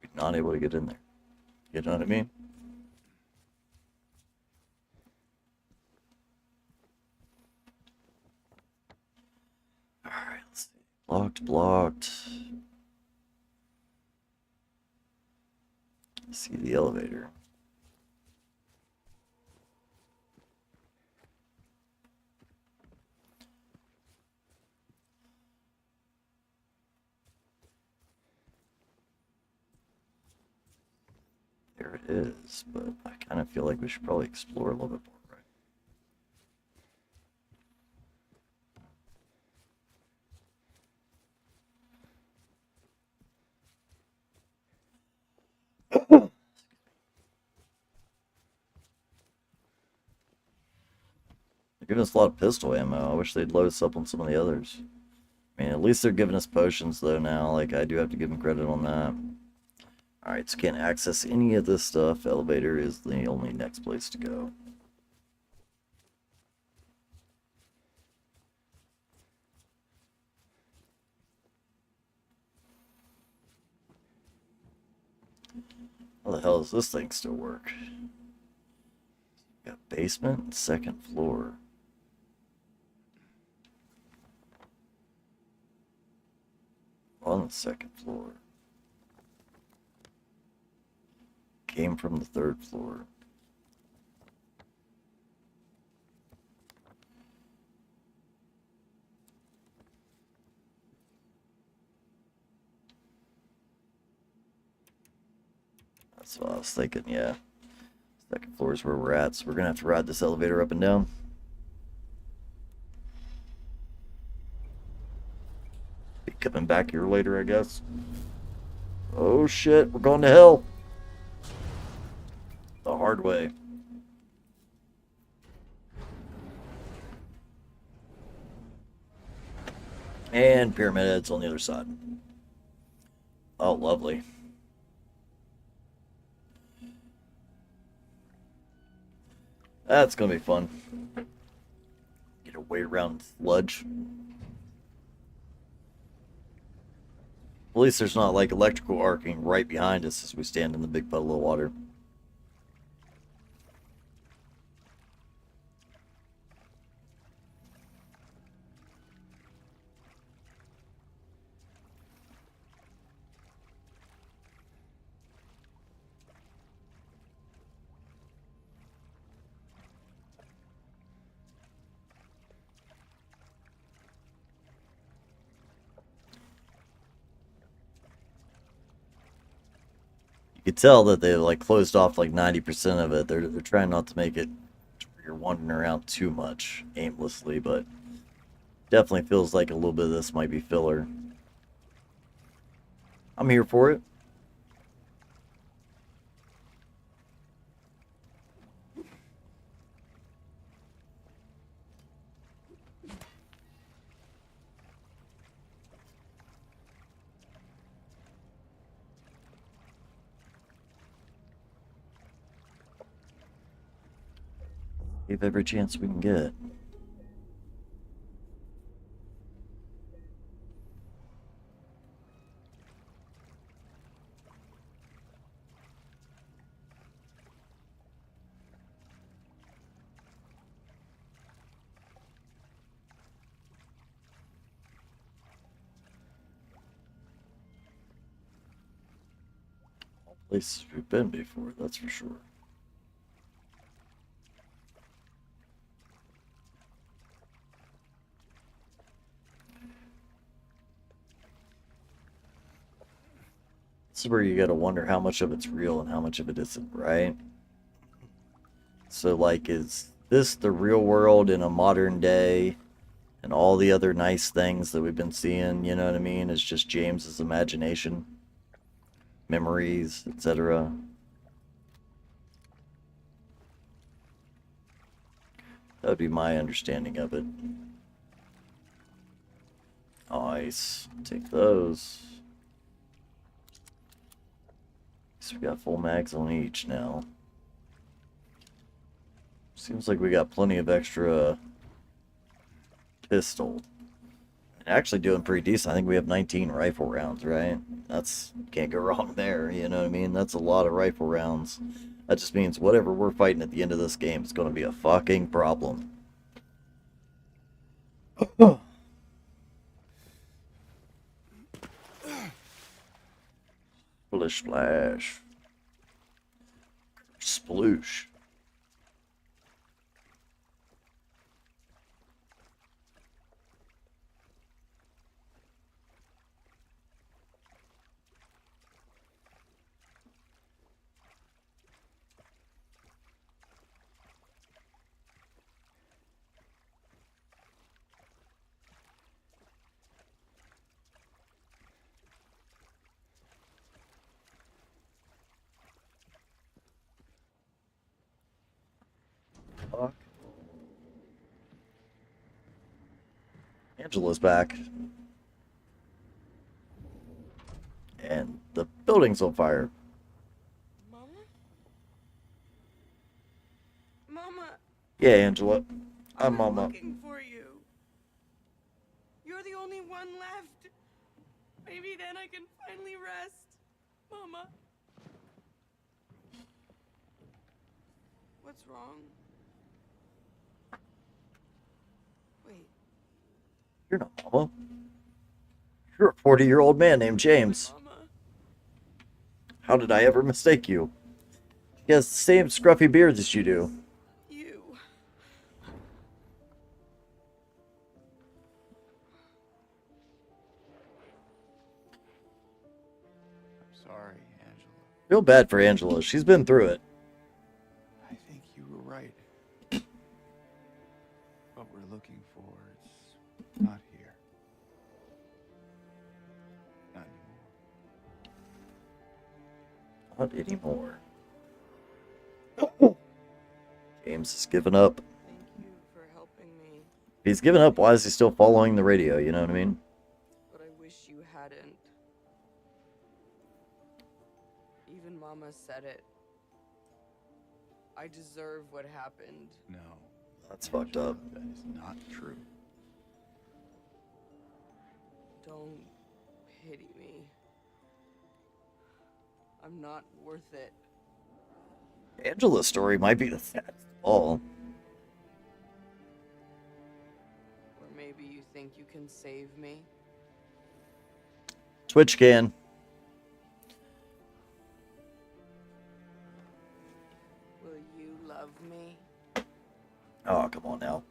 We're not able to get in there. You know what I mean? Alright, let's see. Blocked, blocked. See the elevator. There it is, but I kind of feel like we should probably explore a little bit more, right? They're giving us a lot of pistol ammo. I wish they'd load us up on some of the others. I mean, at least they're giving us potions, though, now. Like, I do have to give them credit on that. Alright, so can't access any of this stuff. Elevator is the only next place to go. How the hell does this thing still work? Got basement, second floor. On the second floor. Came from the third floor. That's what I was thinking, yeah. Second floor is where we're at, so we're gonna have to ride this elevator up and down. Be coming back here later, I guess. Oh shit, we're going to hell. The hard way. And pyramid heads on the other side. Oh, lovely. That's gonna be fun. Get a way around sludge. At least there's not like electrical arcing right behind us as we stand in the big puddle of water. You could tell that they like closed off like 90% of it. They're trying not to make it where you're wandering around too much aimlessly, but definitely feels like a little bit of this might be filler. I'm here for it. Give every chance we can get. Places we've been before, that's for sure. This is where you gotta wonder how much of it's real and how much of it isn't, right? So, like, is this the real world in a modern day, and all the other nice things that we've been seeing, you know what I mean, is just James's imagination, memories, etc.? That would be my understanding of it. Nice. Take those. So we got full mags on each now. Seems like we got plenty of extra pistol. Actually doing pretty decent. I think we have 19 rifle rounds, right? That's, can't go wrong there, you know what I mean? That's a lot of rifle rounds. That just means whatever we're fighting at the end of this game is going to be a fucking problem. Splish splash. Sploosh. Fuck. Angela's back. And the building's on fire. Mama? Mama, Yeah, Angela. I'm I'm Mama. looking for you. You're the only one left. Maybe then I can finally rest. Mama. What's wrong? Wait. You're not Mama. You're a 40-year-old man named James. Mama. How did I ever mistake you? He has the same scruffy beard as you do. You. I'm sorry, Angela. Feel bad for Angela. She's been through it. I think you were right. What we're looking for is not here. Not anymore. Not anymore. James has given up. Thank you for helping me. If he's given up, why is he still following the radio? You know what I mean? But I wish you hadn't. Even Mama said it. I deserve what happened. No. That's fucked up. That is not true. Don't pity me. I'm not worth it. Angela's story might be the saddest of all. Or maybe you think you can save me? Twitch can. Will you love me? Oh, come on now.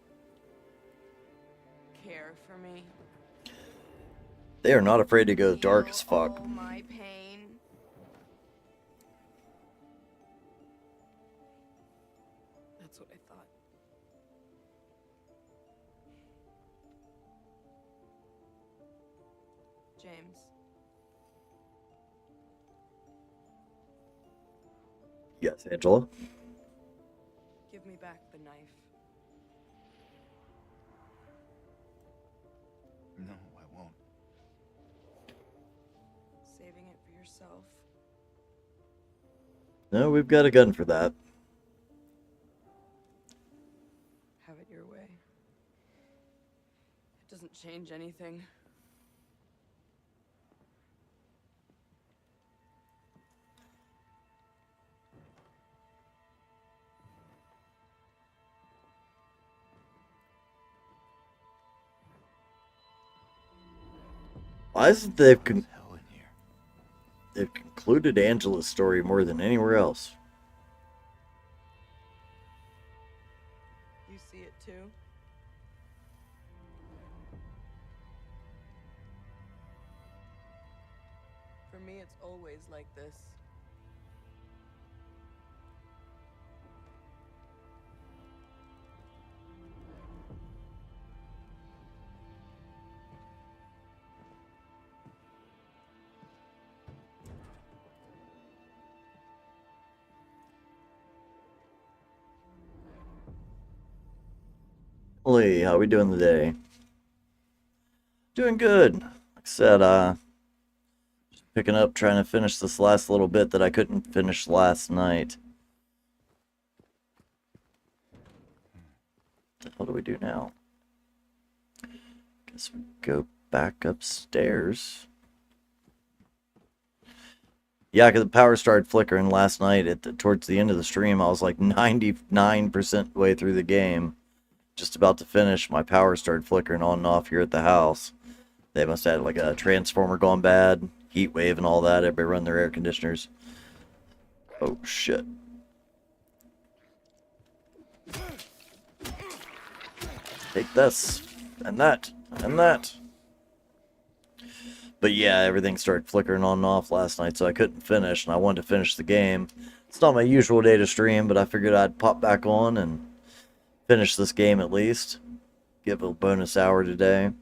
Care for me? They are not afraid to go dark as fuck. All my pain? That's what I thought. James. Yes, Angela. Give me back the knife. No, I won't. Saving it for yourself. No, we've got a gun for that. won't change anything. Why isn't There's hell in here. they've concluded Angela's story more than anywhere else? You see it too? For me, it's always like this. Lee, how we doing today? Doing good. Like I said, just picking up, trying to finish this last little bit that I couldn't finish last night. What the hell do we do now? Guess we go back upstairs. Yeah, because the power started flickering last night towards the end of the stream. I was like 99% way through the game. Just about to finish. My power started flickering on and off here at the house. They must have had like a transformer gone bad, heat wave and all that. Everybody run their air conditioners. Oh shit. Take this and that and that. But yeah, everything started flickering on and off last night, so I couldn't finish, and I wanted to finish the game. It's not my usual day to stream, but I figured I'd pop back on and finish this game at least. Give a bonus hour today.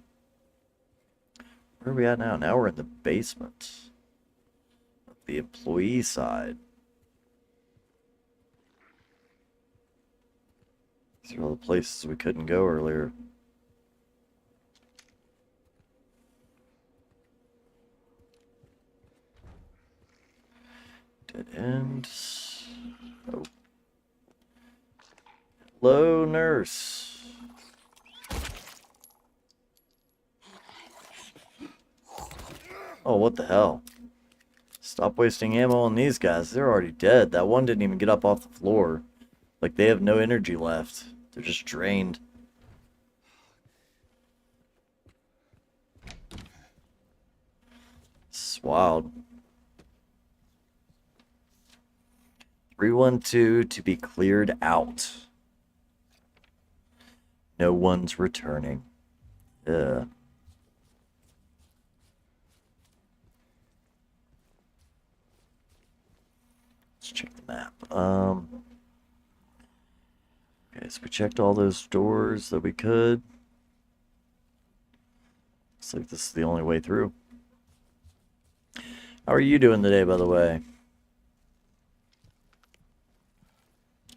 Where are we at now? Now we're in the basement. The employee side. These are all the places we couldn't go earlier. Dead end. Oh. Hello, nurse. Oh, what the hell? Stop wasting ammo on these guys. They're already dead. That one didn't even get up off the floor. Like, they have no energy left. They're just drained. It's wild. 312 to be cleared out. No one's returning. Yeah. Let's check the map. Okay, so we checked all those doors that we could. Looks like this is the only way through. How are you doing today, by the way?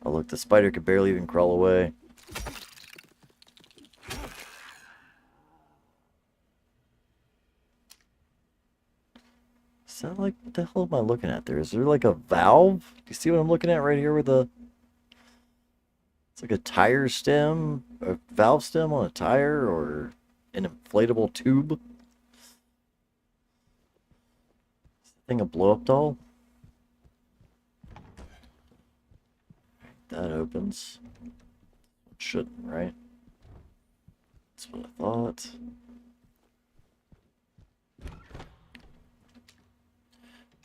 Oh, look, the spider could barely even crawl away. Is that like, what the hell am I looking at there? Is there like a valve? Do you see what I'm looking at right here with the... It's like a tire stem, a valve stem on a tire, or an inflatable tube. Is the thing a blow-up doll? That opens. It shouldn't, right? That's what I thought.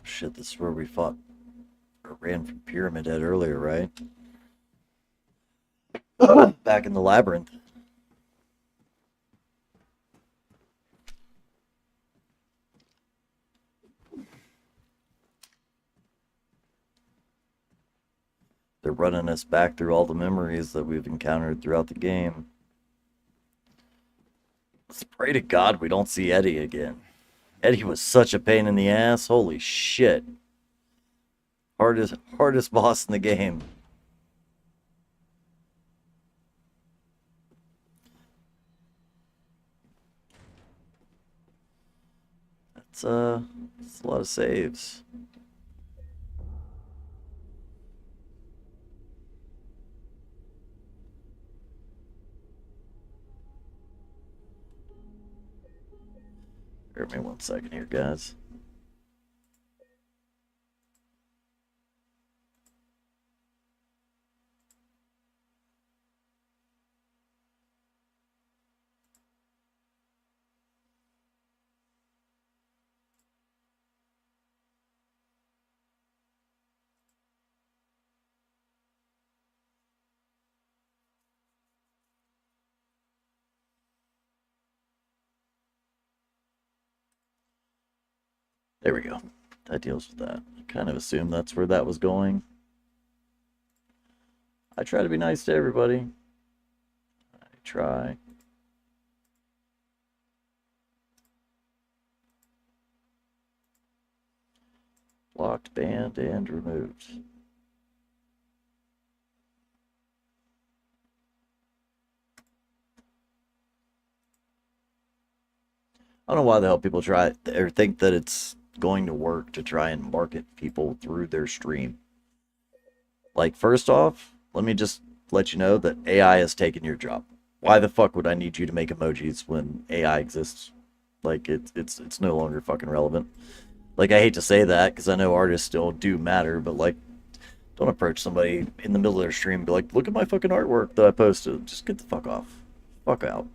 Shit, this is where we fought or ran from Pyramid Head earlier, right? Back in the labyrinth. They're running us back through all the memories that we've encountered throughout the game. Let's pray to God we don't see Eddie again. Eddie was such a pain in the ass. Holy shit. Hardest boss in the game. That's a lot of saves. Bear with me 1 second here, guys. There we go. That deals with that. I kind of assumed that's where that was going. I try to be nice to everybody. I try. Blocked, banned, and removed. I don't know why the hell people try or think that it's going to work to try and market people through their stream. Like, first off, let me just let you know that AI has taken your job. Why the fuck would I need you to make emojis when AI exists? Like, it's no longer fucking relevant. Like, I hate to say that because I know artists still do matter, but like, don't approach somebody in the middle of their stream and be like, look at my fucking artwork that I posted. Just get the fuck off. Fuck out.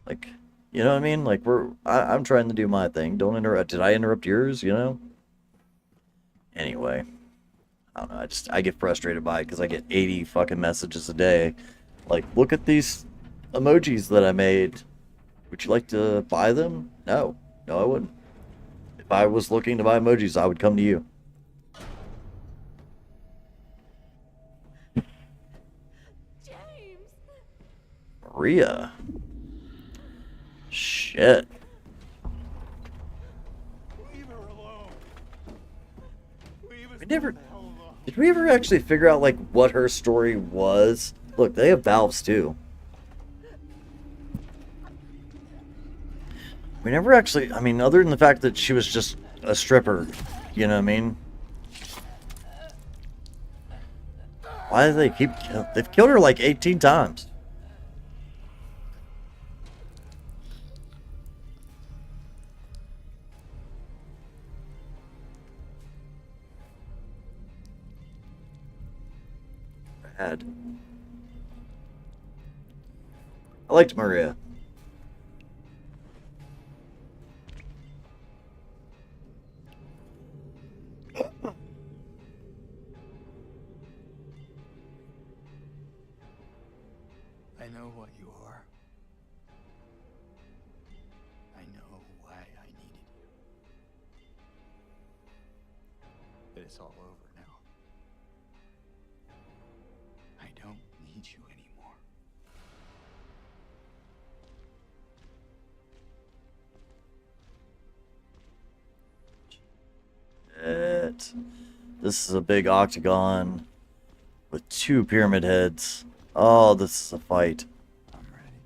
Like, you know what I mean? Like, I'm trying to do my thing. Don't interrupt. Did I interrupt yours, you know? Anyway. I don't know. I get frustrated by it because I get 80 fucking messages a day. Like, look at these emojis that I made. Would you like to buy them? No. No, I wouldn't. If I was looking to buy emojis, I would come to you. James! Maria. Shit. Leave her alone. Leave us We never... the hell alone. Did we ever actually figure out, like, what her story was? Look, they have valves, too. We never actually... I mean, other than the fact that she was just a stripper, you know what I mean? Why do they keep... They've killed her, like, 18 times. Bad. I liked Maria. I know what you are. I know why I needed you. But it's all over now. I don't need you anymore. This is a big octagon with 2 pyramid heads. Oh, this is a fight. I'm ready.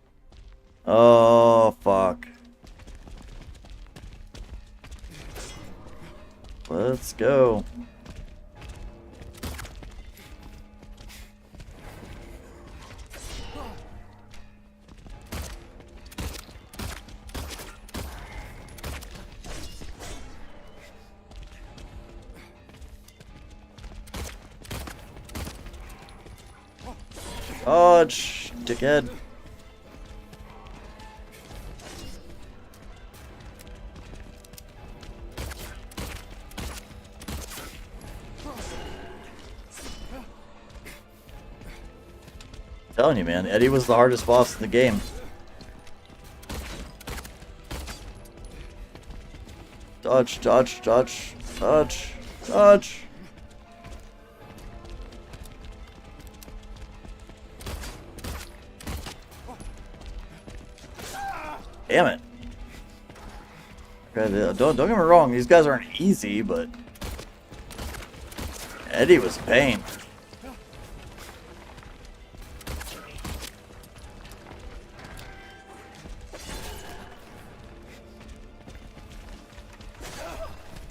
Oh, fuck. Let's go. Dodge, dickhead. Telling you, man, Eddie was the hardest boss in the game. Dodge, dodge, dodge, dodge, dodge. Damn it. Okay, don't get me wrong, these guys aren't easy, but Eddie was a pain.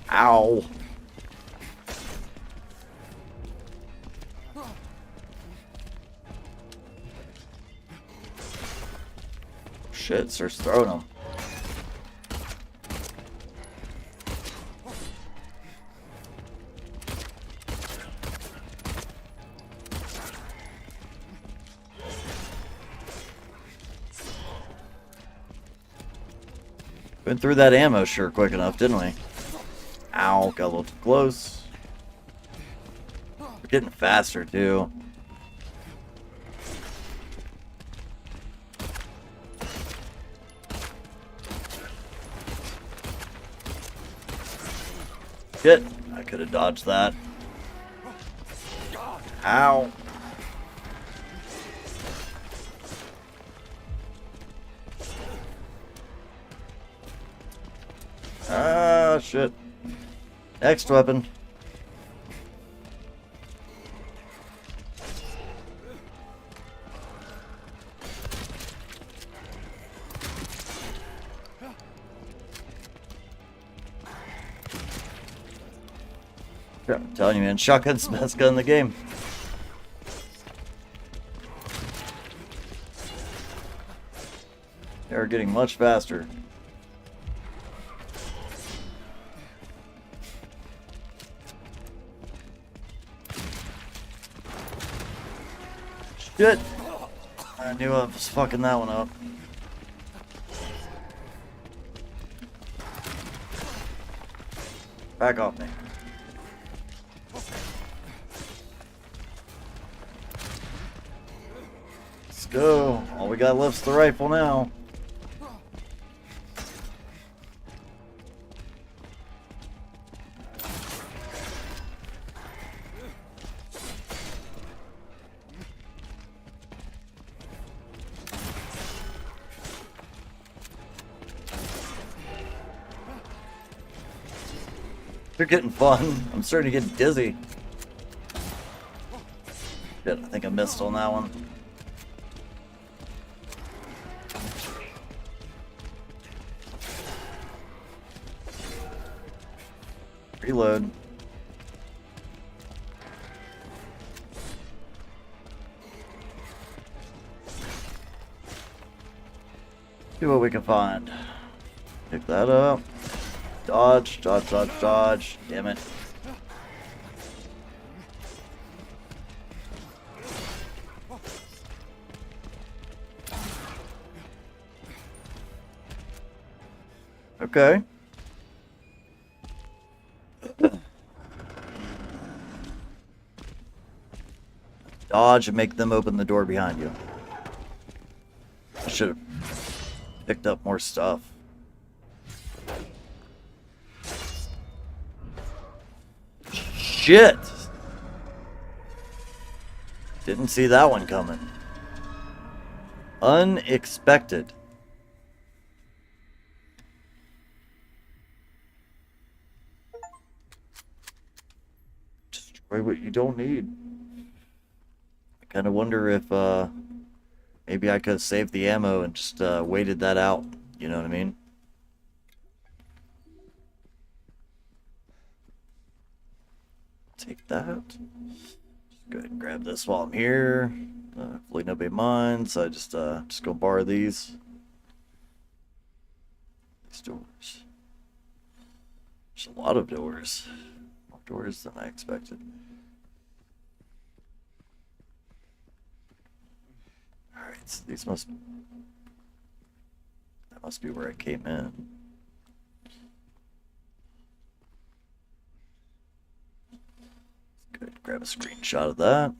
Ow. Shit, starts throwing them. Went through that ammo sure quick enough, didn't we? Ow, got a little too close. We're getting faster, too. Shit, I could have dodged that. Ow. Ah, shit. Next weapon. Yeah, I'm telling you, man, shotgun's the best gun in the game. They're getting much faster. Shit! I knew I was fucking that one up. Back off me. Let's go. All we got left's the rifle now. They're getting fun. I'm starting to get dizzy. Shit, I think I missed on that one. Reload. See what we can find. Pick that up. Dodge, dodge, dodge, dodge. Damn it. Okay. Dodge and make them open the door behind you. I should have picked up more stuff. Shit! Didn't see that one coming. Unexpected. Destroy what you don't need. I kind of wonder if maybe I could have saved the ammo and just waited that out. You know what I mean? Take that. Just go ahead and grab this while I'm here. Hopefully nobody minds. I just go borrow these. These doors. There's a lot of doors. More doors than I expected. Alright, so these must... That must be where I came in. Good, grab a screenshot of that.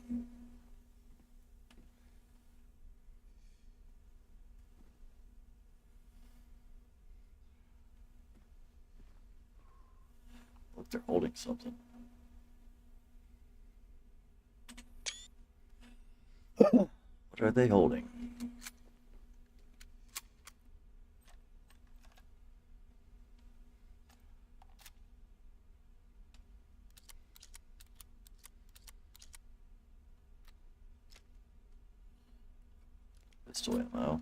Look, they're holding something. What are they holding? Pistol ammo.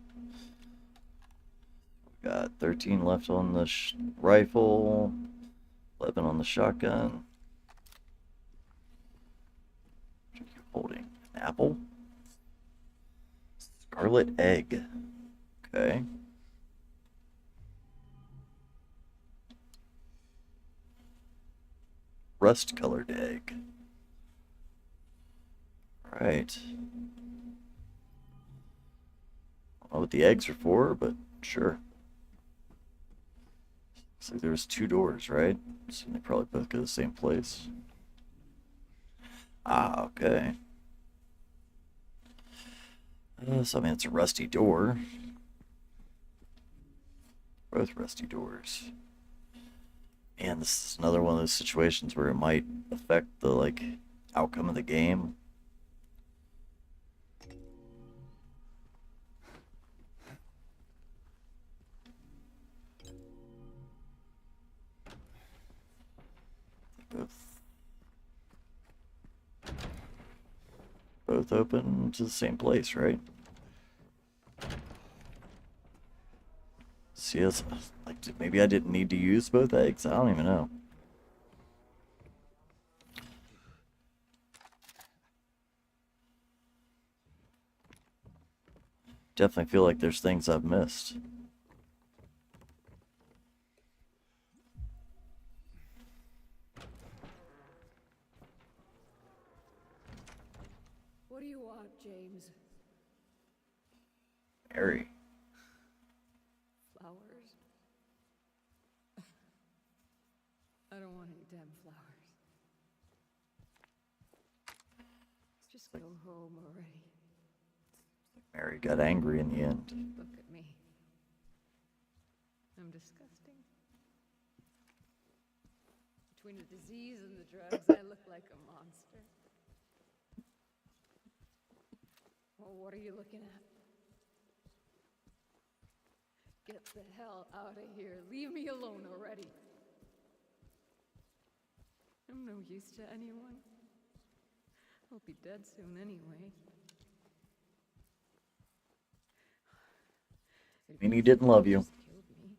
We got 13 left on the rifle, 11 on the shotgun. What are you holding? An apple? Scarlet egg. Okay. Rust-colored egg. All right. I don't know what the eggs are for, but sure. So there's two doors, right? So they probably both go to the same place. Ah, okay. So I mean, it's a rusty door. Both rusty doors. And this is another one of those situations where it might affect the, like, outcome of the game. Both open to the same place, right? See, it's like, maybe I didn't need to use both eggs. I don't even know. Definitely feel like there's things I've missed. What do you want, James? Mary. Flowers? I don't want any damn flowers. Just go home already. Mary got angry in the end. Look at me. I'm disgusting. Between the disease and the drugs, I look like a monster. Well, what are you looking at? Get the hell out of here. Leave me alone already. I'm no use to anyone. I'll be dead soon anyway. I mean, he didn't love you. Just killed me.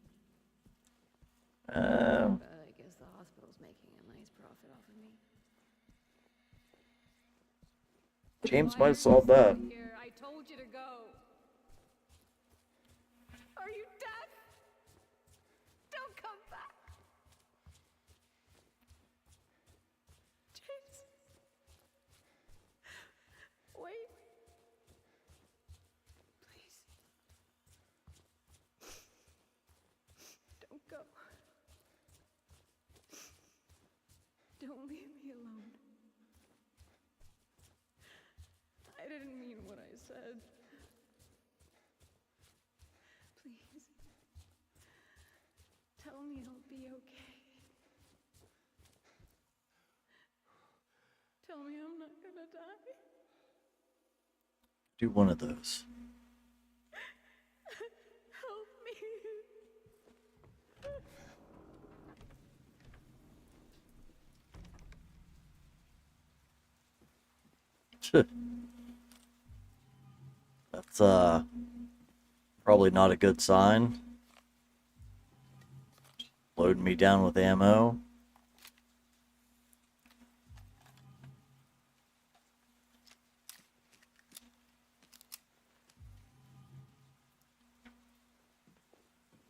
But I guess the hospital's making a nice profit off of me. James Why might are have solved you that. still here? I told you to go. Are you deaf? Don't come back. James. Wait. Please. Don't go. Don't leave me alone. I didn't mean what I said. Please. Tell me I'll be okay. Tell me I'm not gonna die. Do one of those. Help me. That's probably not a good sign. Loading me down with ammo.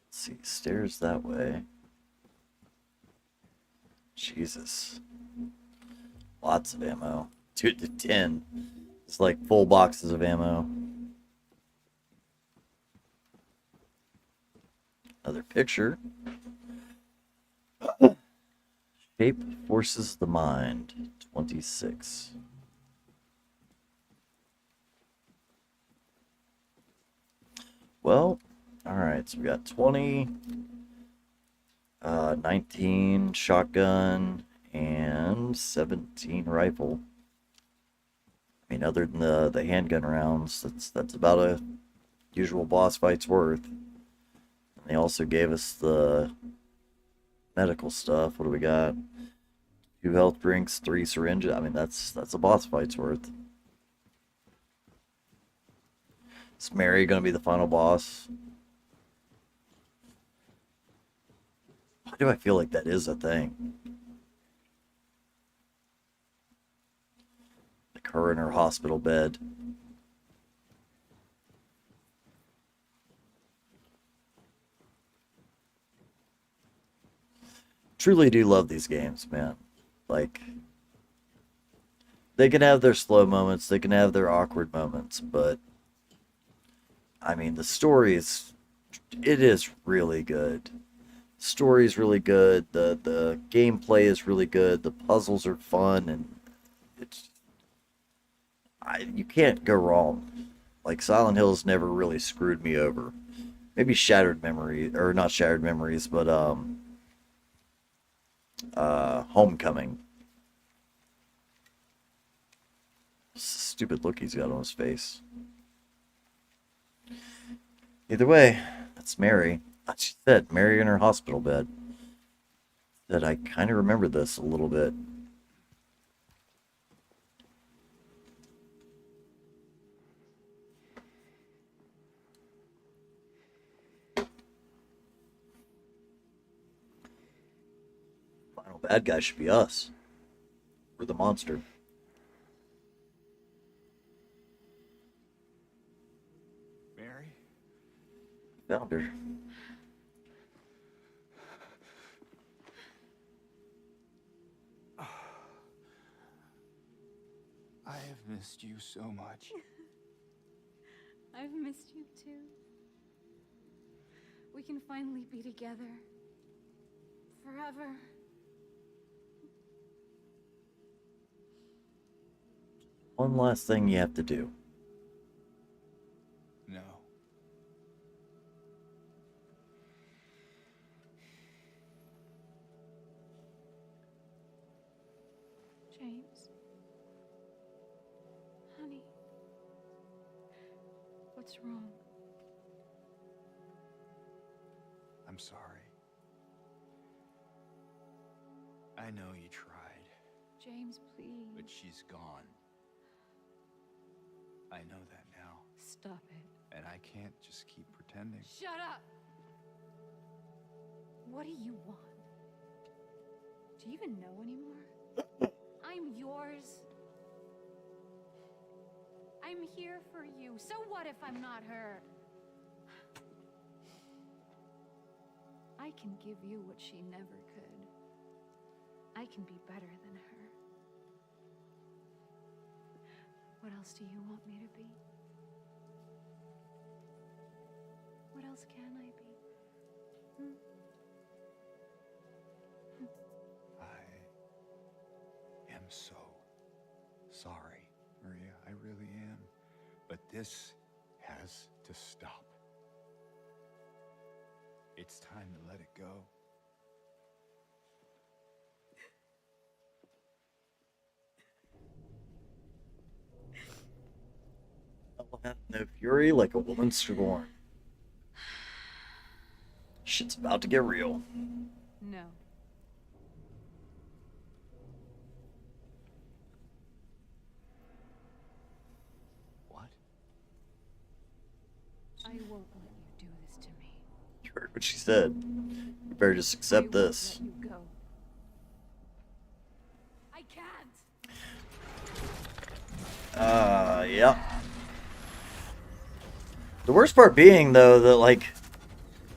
Let's see, stairs that way. Jesus. Lots of ammo. 2 to 10. It's like full boxes of ammo. Another picture. Shape forces the mind. 26. Well, alright, so we got 20, 19 shotgun, and 17 rifle. I mean, other than the handgun rounds, that's about a usual boss fight's worth. And they also gave us the medical stuff. What do we got? 2 health drinks, 3 syringes. I mean, that's a boss fight's worth. Is Mary gonna be the final boss? Why do I feel like that is a thing? Like her in her hospital bed. Truly do love these games, man. Like, they can have their slow moments, they can have their awkward moments, but I mean, the story is, it is really good. story's really good. The gameplay is really good. The puzzles are fun, and it's you can't go wrong. Like Silent Hill's never really screwed me over. Maybe Shattered Memories, or not Shattered Memories, but Homecoming. Stupid look he's got on his face. Either way, that's Mary. She said Mary in her hospital bed. That I kind of remember this a little bit. Final bad guy should be us. We're the monster. Mary? Found her. I have missed you so much. I've missed you too. We can finally be together. Forever. One last thing you have to do. No. James. Honey. What's wrong? I'm sorry. I know you tried, James, please. but she's gone. I know that now, Stop it. and I can't just keep pretending. Shut up! What do you want? Do you even know anymore? I'm yours. I'm here for you. So what if I'm not her? I can give you what she never could. I can be better than her. What else do you want me to be? What else can I be? Hmm? I am so sorry, Maria. I really am. But this has to stop. It's time to let it go. I'll have no fury like a woman scorned. Shit's about to get real. No. What? I won't let you do this to me. You heard what she said. You better just accept I won't this. let you go. I can't. Yeah. The worst part being, though, that, like,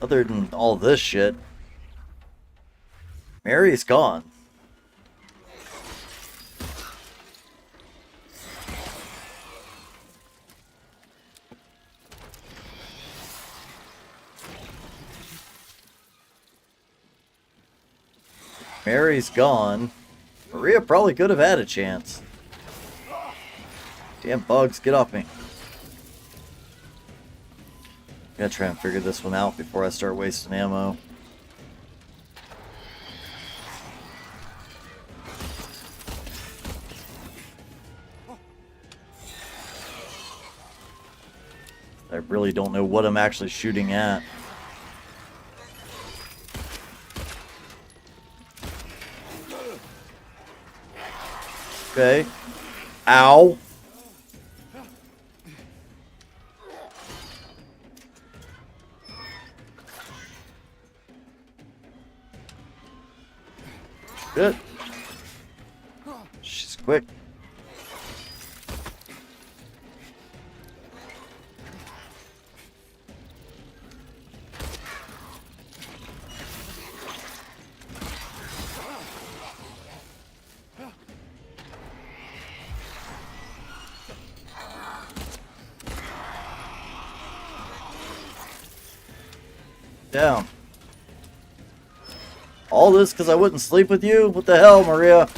other than all this shit, Mary's gone. Mary's gone. Maria probably could have had a chance. Damn bugs, get off me. Gotta try and figure this one out before I start wasting ammo. I really don't know what I'm actually shooting at. Okay. Ow. Good. She's quick. Down. All this because I wouldn't sleep with you? What the hell, Maria?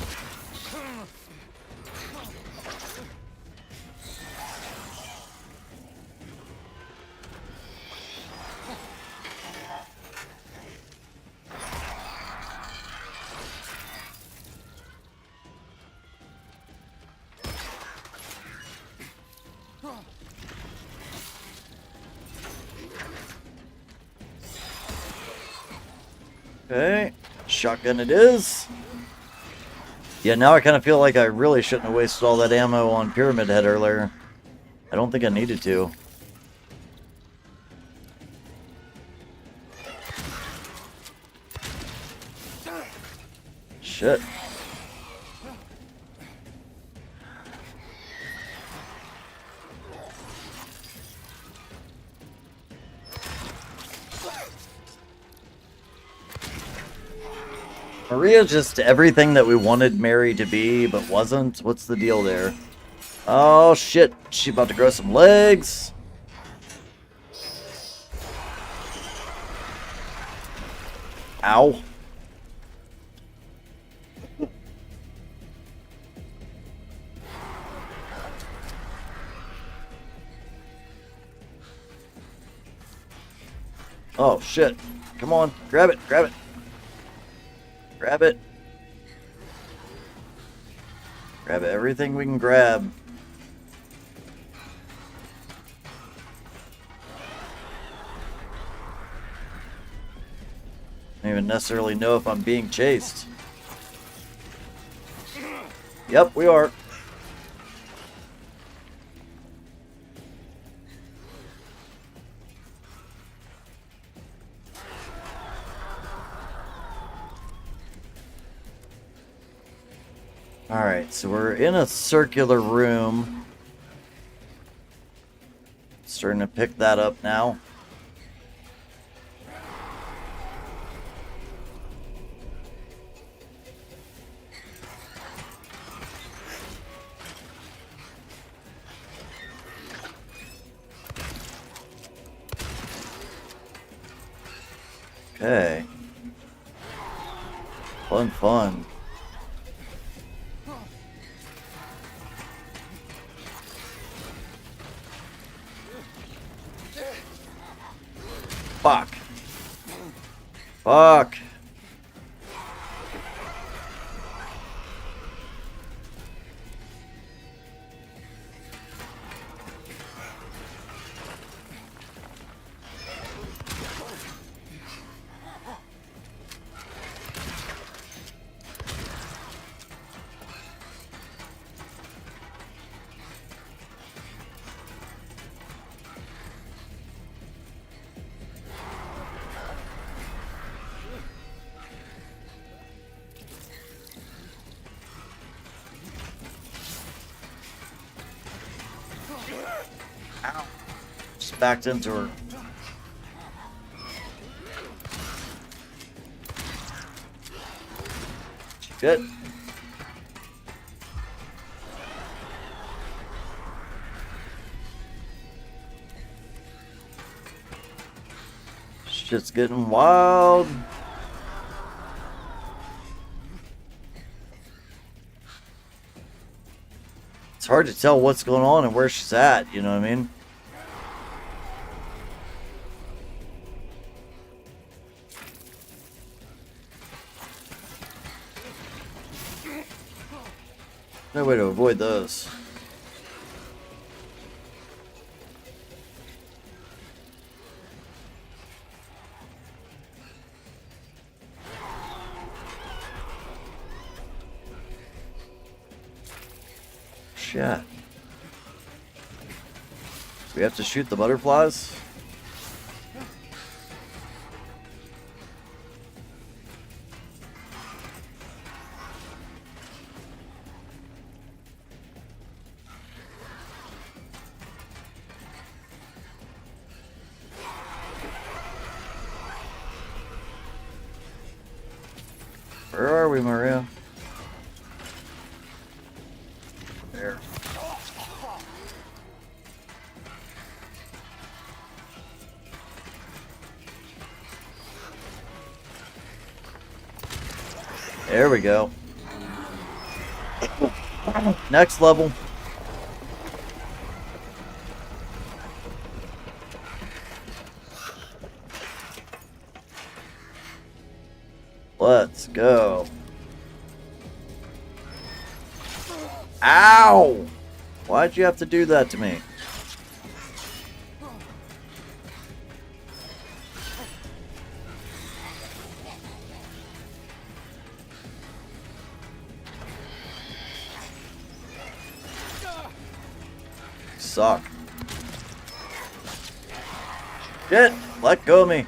Okay, shotgun it is. Yeah, now I kind of feel like I really shouldn't have wasted all that ammo on Pyramid Head earlier. I don't think I needed to. Shit. Maria's just everything that we wanted Mary to be, but wasn't. What's the deal there? Oh shit, she about to grow some legs. Ow. Oh shit. Come on, grab it, grab it. Grab it. Grab everything we can grab. I don't even necessarily know if I'm being chased. Yep, we are. Alright, so we're in a circular room. Starting to pick that up now. Okay. Fun, fun. Fuck. Fuck. Ow. Just backed into her. Good. Shit's getting wild. It's hard to tell what's going on and where she's at, you know what I mean? No way to avoid those. Shit. We have to shoot the butterflies? Where are we, Maria? There. There we go. Next level. Let's go. Ow! Why'd you have to do that to me? Suck. Shit! Let go of me.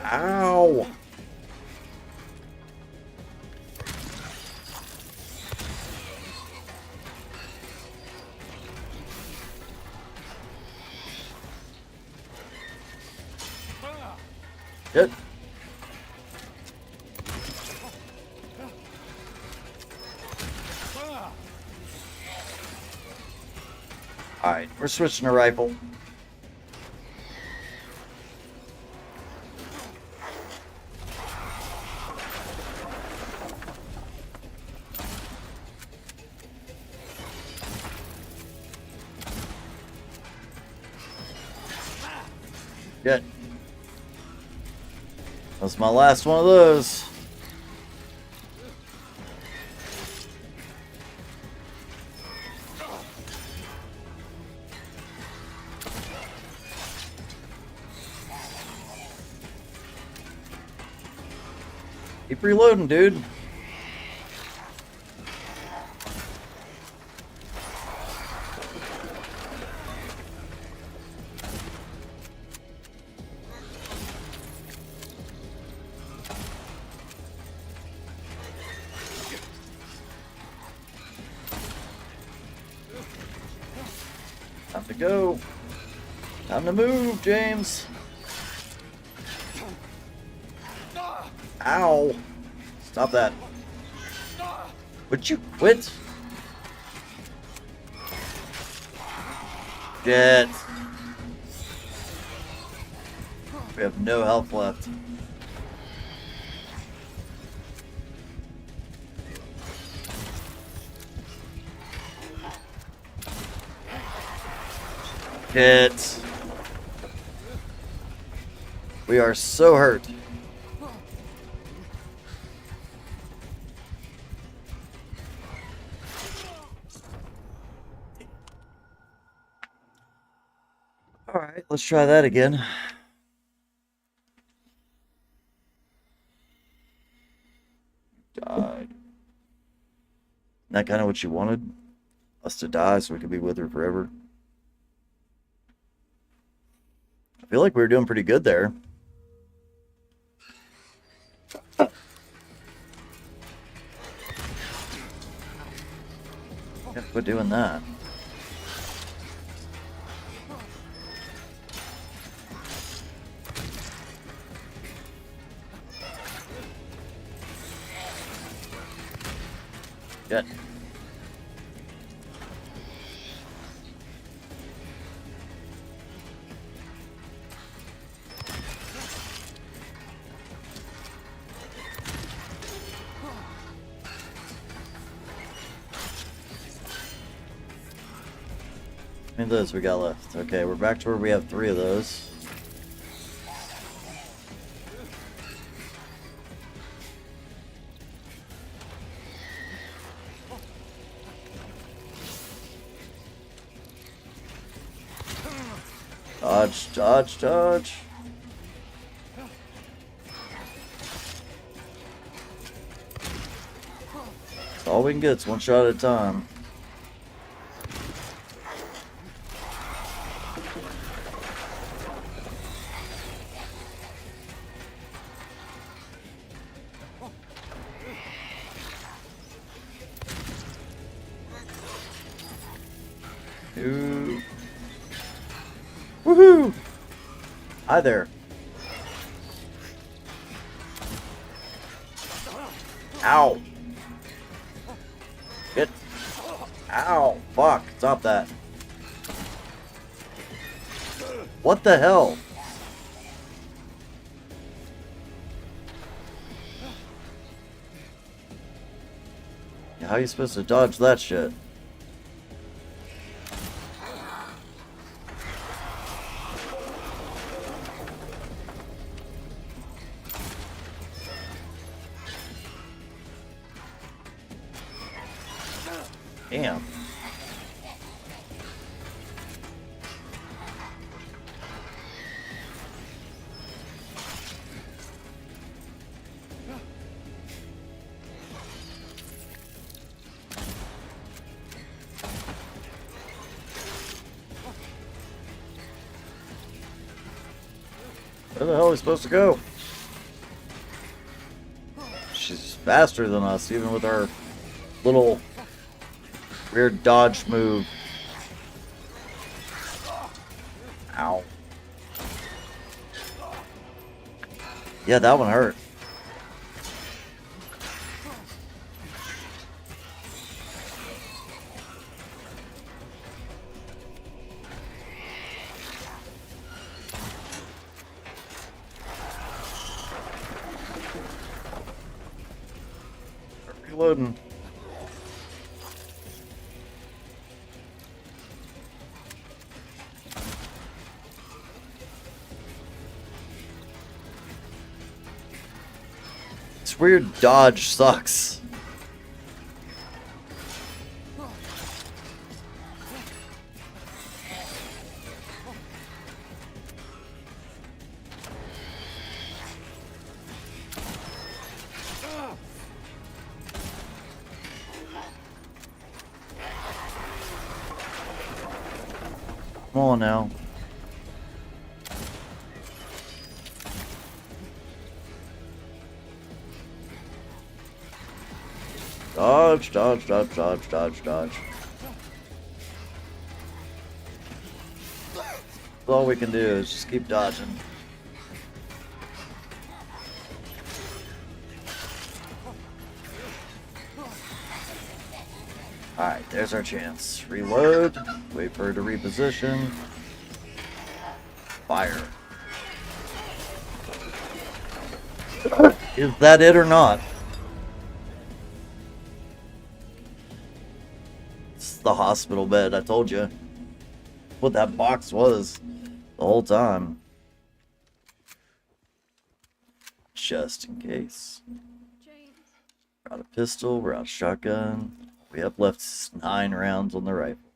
Ow! Shit. Alright, we're switching to rifle. Shit. That's my last one of those. Keep reloading, dude. Time to go. Time to move, James. Ow. Stop that. Would you quit? Shit. We have no health left. Shit. We are so hurt. Alright, let's try that again. Died. Isn't that kind of what you wanted? Us to die so we could be with her forever? I feel like we were doing pretty good there. Can't quit doing that. Good. How many of those we got left? Okay, we're back to where we have 3 of those. Dodge, dodge, dodge. All we can get is one shot at a time. Ooh. Woohoo! Hi there. Ow. Get Ow! Fuck! Stop that. What the hell? How are you supposed to dodge that shit? Damn. Where the hell are we supposed to go? She's faster than us, even with our little weird dodge move. Ow. Yeah, that one hurt. Reloading. This weird dodge sucks. Come on now. Dodge, dodge, dodge, dodge, dodge, dodge. All we can do is just keep dodging. Alright, there's our chance. Reload. Wait for her to reposition. Fire. Is that it or not? It's the hospital bed, I told you. What that box was the whole time. Just in case. James. We're out of pistol, we're out of shotgun. We have left 9 rounds on the rifle.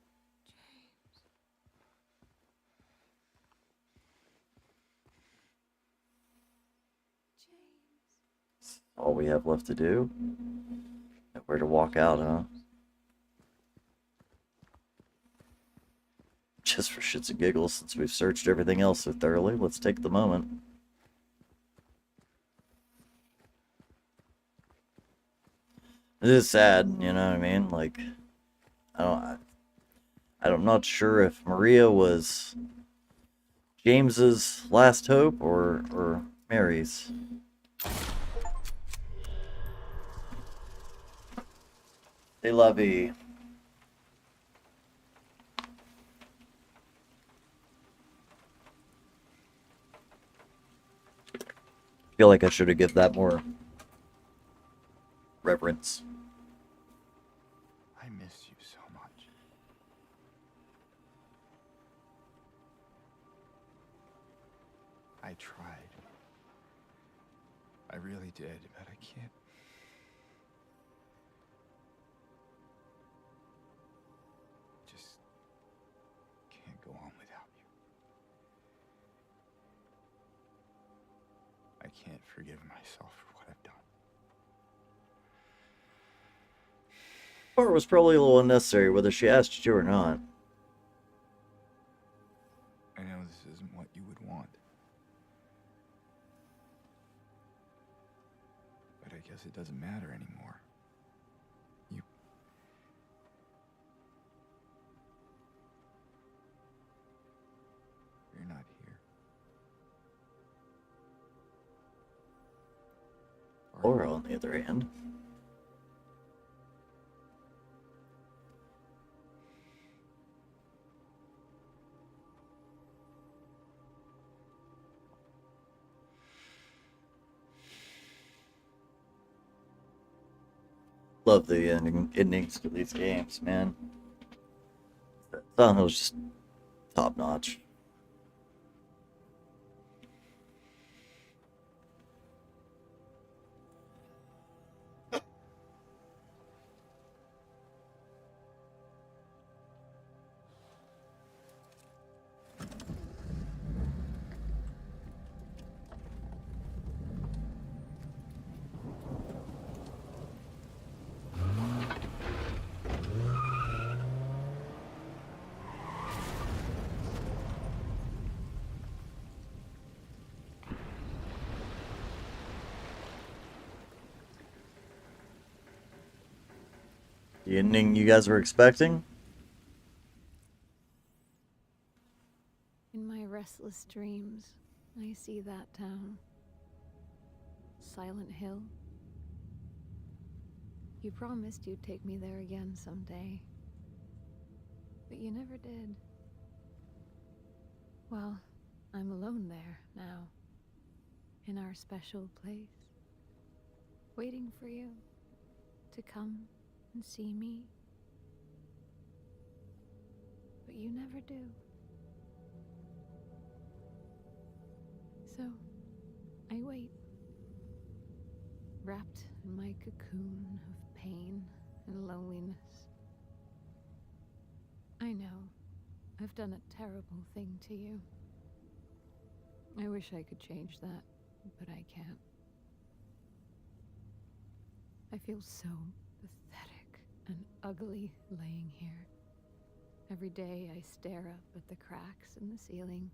James. All we have left to do. Nowhere to walk out, huh? Just for shits and giggles, since we've searched everything else so thoroughly, let's take the moment. It is sad, you know what I mean? Like, I'm not sure if Maria was James's last hope or Mary's. They love E. Feel like I should have given that more reverence. I miss you so much. I tried. I really did, but I can't. Just can't go on without you. I can't forgive myself for what I've done. Part was probably a little unnecessary, whether she asked you or not. I know this isn't what you would want. But I guess it doesn't matter anymore. You're not here. Or on the other hand, Love the endings to these games, man. Silent Hill's just top notch. The ending you guys were expecting? In my restless dreams, I see that town. Silent Hill. You promised you'd take me there again someday. But you never did. Well, I'm alone there now. In our special place. Waiting for you to come and see me. But you never do. So, I wait. Wrapped in my cocoon of pain and loneliness. I know, I've done a terrible thing to you. I wish I could change that, but I can't. I feel so pathetic and ugly laying here. Every day I stare up at the cracks in the ceiling,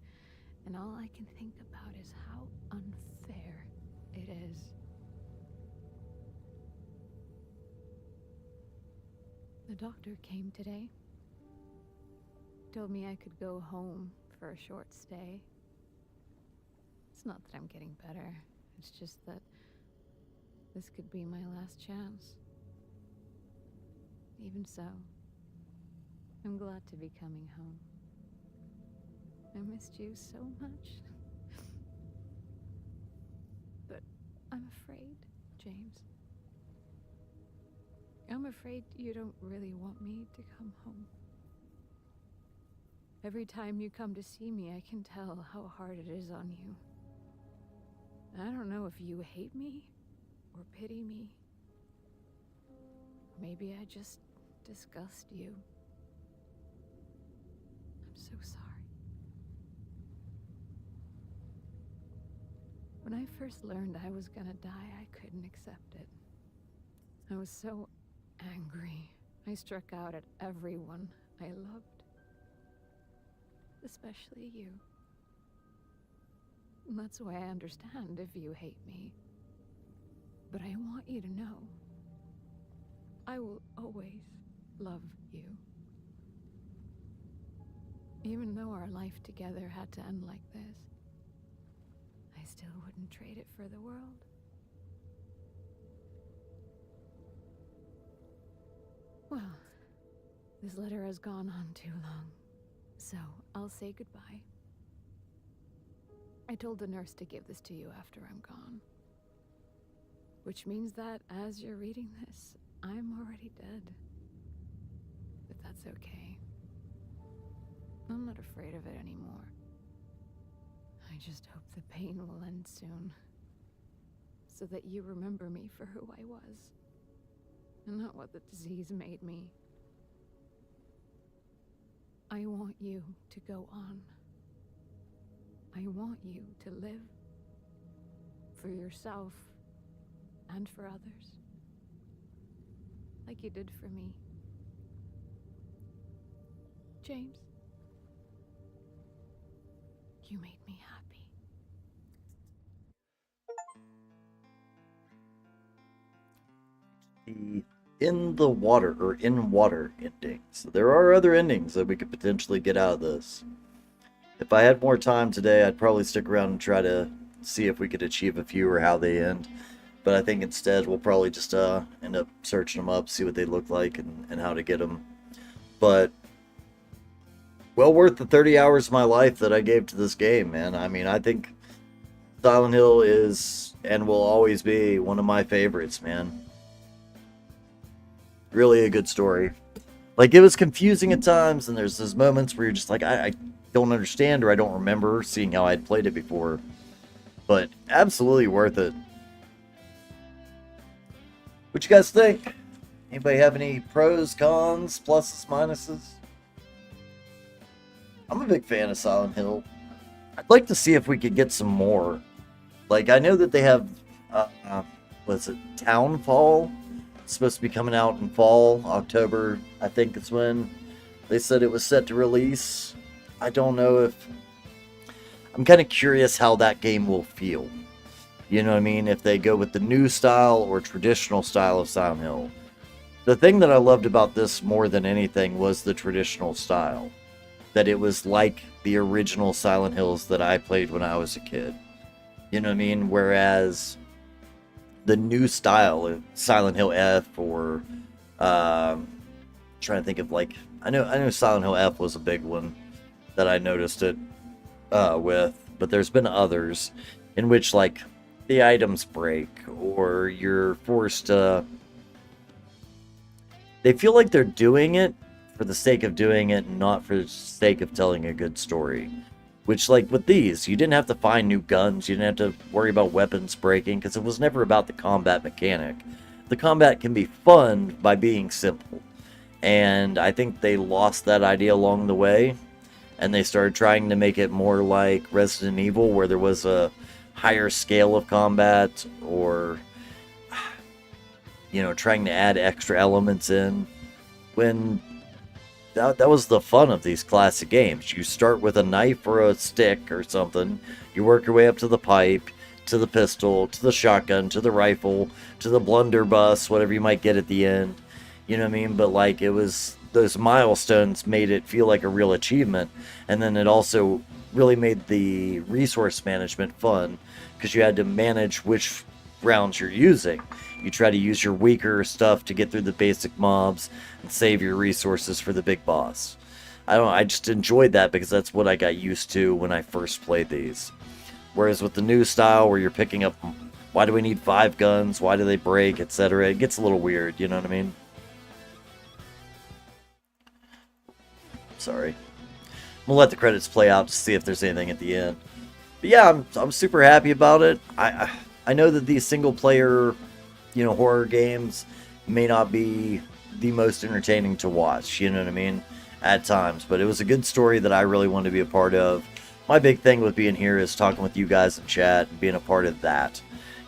and all I can think about is how unfair it is. The doctor came today. Told me I could go home for a short stay. It's not that I'm getting better. It's just that this could be my last chance. Even so, I'm glad to be coming home. I missed you so much. But I'm afraid, James. I'm afraid you don't really want me to come home. Every time you come to see me, I can tell how hard it is on you. I don't know if you hate me or pity me. Maybe I just disgust you. I'm so sorry. When I first learned I was gonna die, I couldn't accept it. I was so angry. I struck out at everyone I loved. Especially you. And that's why I understand if you hate me. But I want you to know, I will always love you. Even though our life together had to end like this, I still wouldn't trade it for the world. Well, this letter has gone on too long, so I'll say goodbye. I told the nurse to give this to you after I'm gone. Which means that as you're reading this, I'm already dead. But that's okay. I'm not afraid of it anymore. I just hope the pain will end soon. So that you remember me for who I was. And not what the disease made me. I want you to go on. I want you to live. For yourself. And for others. Like you did for me. James. You made me happy. The in the water or in water endings. There are other endings that we could potentially get out of this. If I had more time today, I'd probably stick around and try to see if we could achieve a few or how they end. But I think instead we'll probably just end up searching them up, see what they look like, and how to get them. But well worth the 30 hours of my life that I gave to this game, man. I mean, I think Silent Hill is and will always be one of my favorites, man. Really a good story. Like, it was confusing at times, and there's those moments where you're just like, I don't understand, or I don't remember seeing how I'd played it before. But absolutely worth it. What you guys think? Anybody have any pros, cons, pluses, minuses? I'm a big fan of Silent Hill. I'd like to see if we could get some more. Like, I know that they have, what's it, Townfall? It's supposed to be coming out in fall, October, I think it's when they said it was set to release. I don't know if... I'm kind of curious how that game will feel. You know what I mean? If they go with the new style or traditional style of Silent Hill. The thing that I loved about this more than anything was the traditional style. That it was like the original Silent Hills that I played when I was a kid. You know what I mean? Whereas the new style of Silent Hill F or trying to think of, like, I know Silent Hill F was a big one that I noticed it with, but there's been others in which, like, the items break or you're forced to... They feel like they're doing it for the sake of doing it, not for the sake of telling a good story. Which, like, with these, you didn't have to find new guns, you didn't have to worry about weapons breaking, because it was never about the combat mechanic. The combat can be fun by being simple. And I think they lost that idea along the way, and they started trying to make it more like Resident Evil, where there was a higher scale of combat, or, you know, trying to add extra elements in, when that was the fun of these classic games. You start with a knife or a stick or something, you work your way up to the pipe, to the pistol, to the shotgun, to the rifle, to the blunderbuss, whatever you might get at the end. You know what I mean? But, like, it was, those milestones made it feel like a real achievement, and then it also really made the resource management fun, because you had to manage which rounds you're using. You try to use your weaker stuff to get through the basic mobs and save your resources for the big boss. I just enjoyed that because that's what I got used to when I first played these. Whereas with the new style where you're picking up, why do we need 5 guns, why do they break, etc., it gets a little weird, you know what I mean? Sorry. I'm gonna let the credits play out to see if there's anything at the end. But yeah, I'm super happy about it. I know that these single player, you know, horror games may not be the most entertaining to watch, you know what I mean, at times, but it was a good story that I really wanted to be a part of. My big thing with being here is talking with you guys in chat and being a part of that,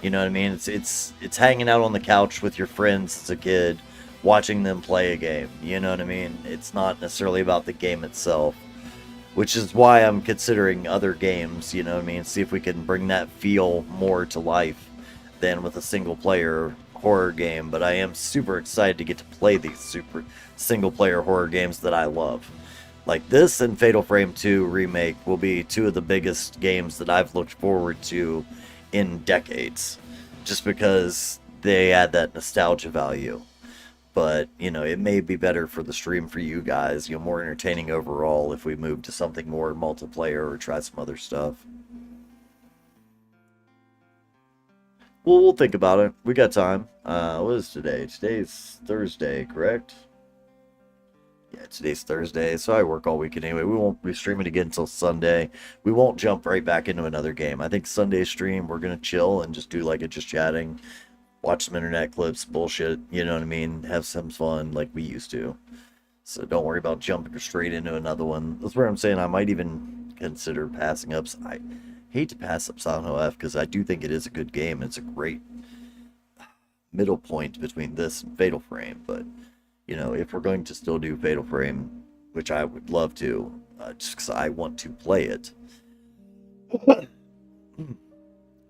you know what I mean. It's hanging out on the couch with your friends as a kid, watching them play a game, you know what I mean. It's not necessarily about the game itself, which is why I'm considering other games, you know what I mean, see if we can bring that feel more to life than with a single player horror game. But I am super excited to get to play these super single player horror games that I love. Like this and Fatal Frame 2 Remake will be 2 of the biggest games that I've looked forward to in decades, just because they add that nostalgia value. But, you know, it may be better for the stream for you guys, you know, more entertaining overall if we move to something more multiplayer or try some other stuff. Well, we'll think about it. We got time. What is today? Today's Thursday, correct? Yeah, today's Thursday, so I work all weekend anyway. We won't be streaming again until Sunday. We won't jump right back into another game. I think Sunday stream, we're going to chill and just do like it, just chatting. Watch some internet clips, bullshit, you know what I mean? Have some fun like we used to. So don't worry about jumping straight into another one. That's where I'm saying I might even consider passing up. I hate to pass up Silent Hill F because I do think it is a good game. It's a great middle point between this and Fatal Frame. But, you know, if we're going to still do Fatal Frame, which I would love to, just because I want to play it, it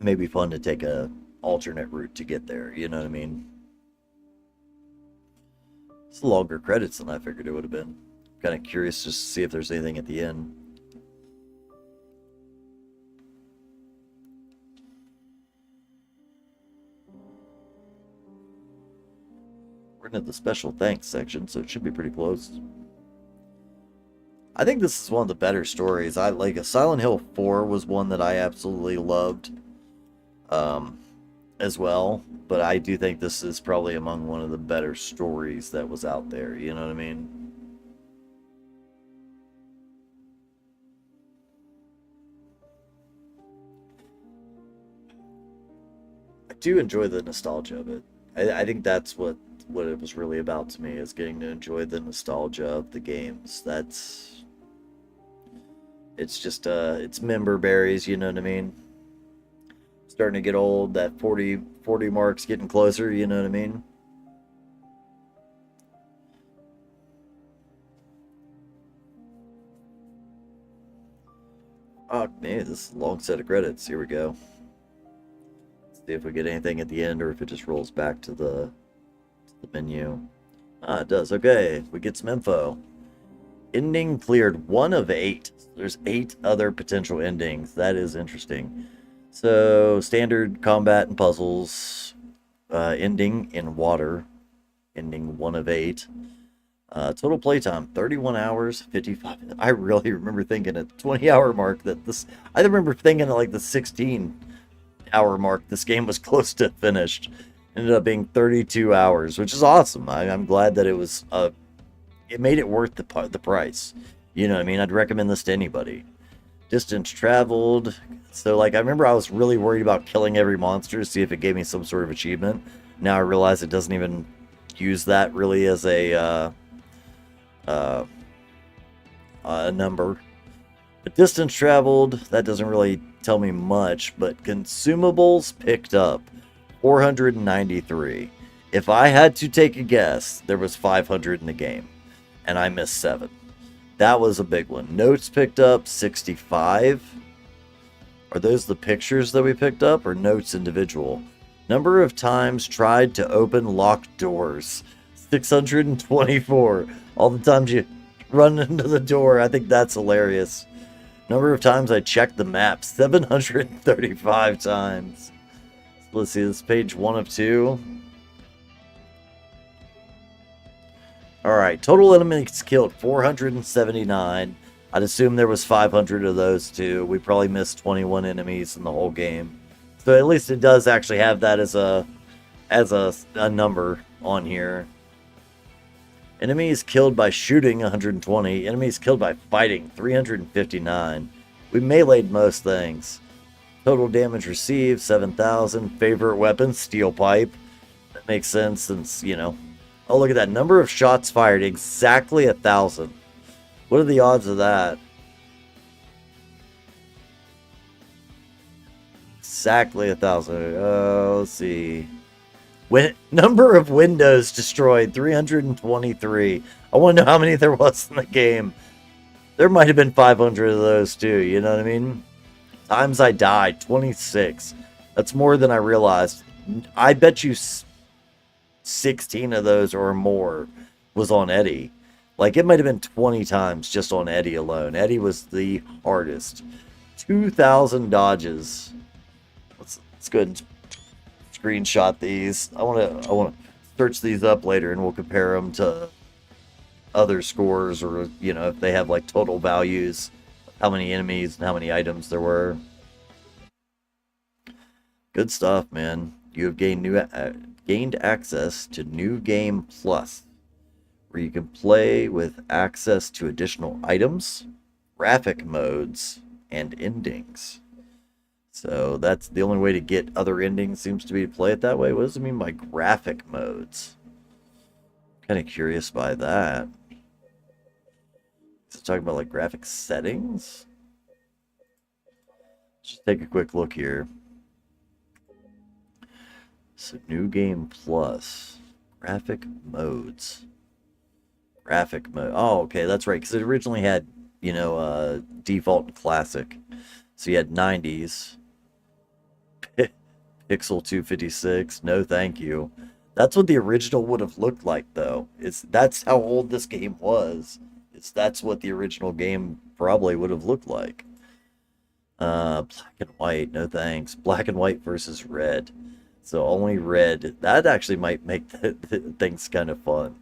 may be fun to take a alternate route to get there, you know what I mean? It's longer credits than I figured it would have been. Kind of curious just to see if there's anything at the end. We're into the special thanks section, so it should be pretty close. I think this is one of the better stories. I like Silent Hill 4 was one that I absolutely loved. as well, but I do think this is probably among one of the better stories that was out there, you know what I mean? I do enjoy the nostalgia of it. I think that's what it was really about to me, is getting to enjoy the nostalgia of the games. That's it's just it's member berries, you know what I mean? Starting to get old, that 40 mark's getting closer, you know what I mean? Oh man, this is a long set of credits. Here we go. Let's see if we get anything at the end or if it just rolls back to the menu. Ah, it does. Okay, we get some info. Ending cleared 1 of 8. There's 8 other potential endings. That is interesting. So, standard combat and puzzles. Ending in water. Ending 1 of 8. Total playtime 31 hours, 55 minutes. I really remember thinking at the 20-hour mark that this. I remember thinking at like the 16-hour mark this game was close to finished. Ended up being 32 hours, which is awesome. I'm glad that it was. It made it worth the price. You know what I mean? I'd recommend this to anybody. Distance traveled. So like I remember I was really worried about killing every monster to see if it gave me some sort of achievement. Now I realize it doesn't even use that really as a number. But distance traveled, that doesn't really tell me much, but consumables picked up 493. If I had to take a guess, there was 500 in the game, and I missed 7. That was a big one. Notes picked up 65. Are those the pictures that we picked up, or notes individual? Number of times tried to open locked doors, 624. All the times you run into the door. I think that's hilarious. Number of times I checked the map, 735 times. So let's see, this is page 1 of 2. Alright, total enemies killed 479. I'd assume there was 500 of those too. We probably missed 21 enemies in the whole game. So at least it does actually have that as a number on here. Enemies killed by shooting 120. Enemies killed by fighting 359. We meleeed most things. Total damage received 7,000. Favorite weapon, steel pipe. That makes sense since, you know. Oh, look at that. Number of shots fired, exactly 1,000. What are the odds of that? Exactly 1,000. Let's see. Number of windows destroyed, 323. I want to know how many there was in the game. There might have been 500 of those too, you know what I mean? Times I died, 26. That's more than I realized. I bet you 16 of those or more was on Eddie. Like, it might have been 20 times just on Eddie alone. Eddie was the hardest. 2,000 dodges. Let's go ahead and screenshot these. I want to search these up later and we'll compare them to other scores, or you know, if they have like total values, how many enemies and how many items there were. Good stuff, man. You have gained access to New Game Plus, where you can play with access to additional items, graphic modes, and endings. So that's the only way to get other endings, seems to be to play it that way. What does it mean by graphic modes? Kind of curious by that. Is it talking about like graphic settings? Just take a quick look here. So New Game Plus, graphic modes. Graphic mode. Oh, okay, that's right, because it originally had, you know, default and classic. So you had 90s. Pixel 256. No, thank you. That's what the original would have looked like, though. That's how old this game was. That's what the original game probably would have looked like. Black and white. No thanks. Black and white versus red. So only red. That actually might make things kind of fun.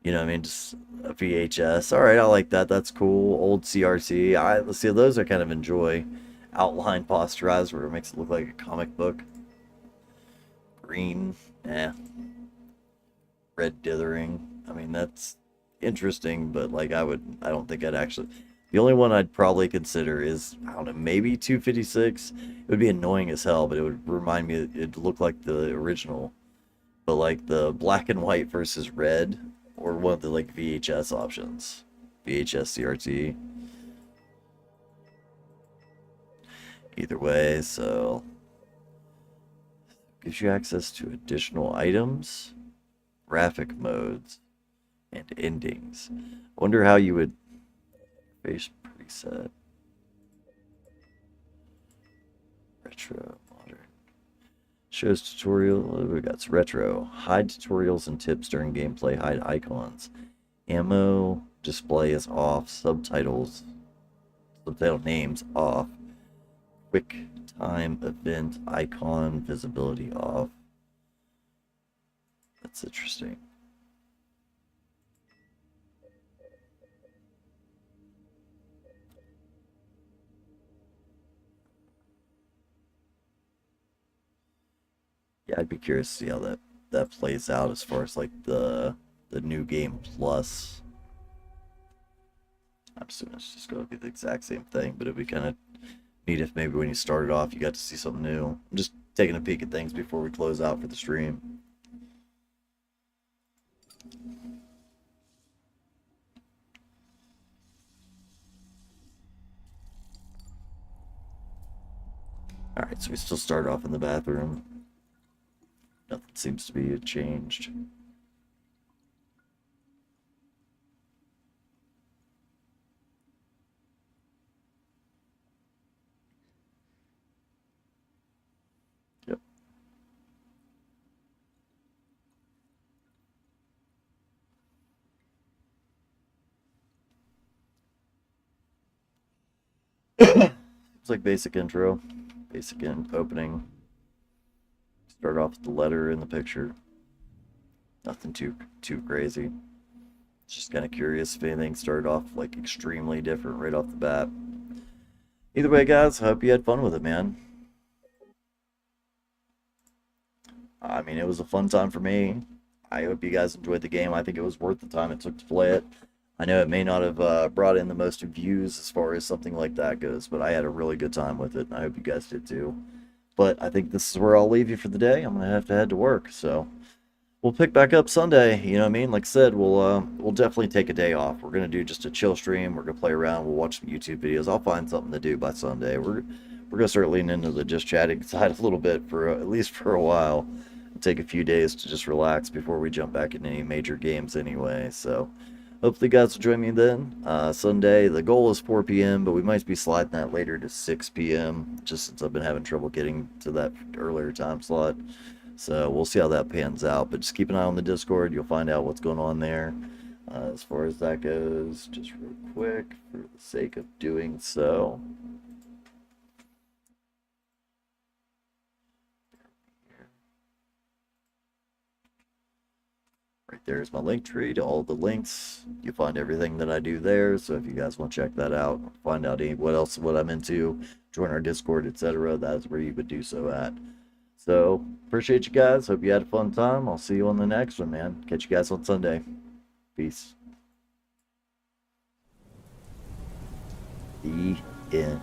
You know what I mean? Just a VHS. All right, I like that. That's cool. Old CRT. Let's see. Those I kind of enjoy. Outline posterized where it makes it look like a comic book. Green, eh. Red dithering. I mean, that's interesting, but like I don't think I'd actually. The only one I'd probably consider is, I don't know, maybe 256. It would be annoying as hell, but it would remind me, it'd look like the original. But like the black and white versus red, or one of the like VHS options. VHS CRT. Either way, so gives you access to additional items, graphic modes, and endings. I wonder how you would face preset. Retro, modern. Shows tutorial. What do we got? It's retro. Hide tutorials and tips during gameplay. Hide icons. Ammo display is off. Subtitle names off. Quick time event icon visibility off. That's interesting. Yeah, I'd be curious to see how that plays out as far as like the new game plus. I'm assuming it's just going to be the exact same thing, but it'd be kind of neat if maybe when you started off you got to see something new. I'm just taking a peek at things before we close out for the stream. Alright, so we still start off in the bathroom. Nothing seems to be changed. Yep. It's like basic intro, basic opening. Start off with the letter in the picture. Nothing too crazy. Just kind of curious if anything started off like extremely different right off the bat. Either way, guys, I hope you had fun with it, man. I mean, it was a fun time for me. I hope you guys enjoyed the game. I think it was worth the time it took to play it. I know it may not have brought in the most views as far as something like that goes, but I had a really good time with it, and I hope you guys did too. But I think this is where I'll leave you for the day. I'm gonna have to head to work, so we'll pick back up Sunday. You know what I mean? Like I said, we'll definitely take a day off. We're gonna do just a chill stream. We're gonna play around. We'll watch some YouTube videos. I'll find something to do by Sunday. We're gonna start leaning into the just chatting side a little bit for at least for a while. Take a few days to just relax before we jump back into any major games anyway. So hopefully you guys will join me then. Sunday, the goal is 4 p.m., but we might be sliding that later to 6 p.m. just since I've been having trouble getting to that earlier time slot. So we'll see how that pans out. But just keep an eye on the Discord. You'll find out what's going on there. As far as that goes, just real quick, for the sake of doing so. Right there's my link tree to all the links. You'll find everything that I do there. So if you guys want to check that out, find out what I'm into, join our Discord, etc., that's where you would do so at. So appreciate you guys. Hope you had a fun time. I'll see you on the next one, man. Catch you guys on Sunday. Peace. The end.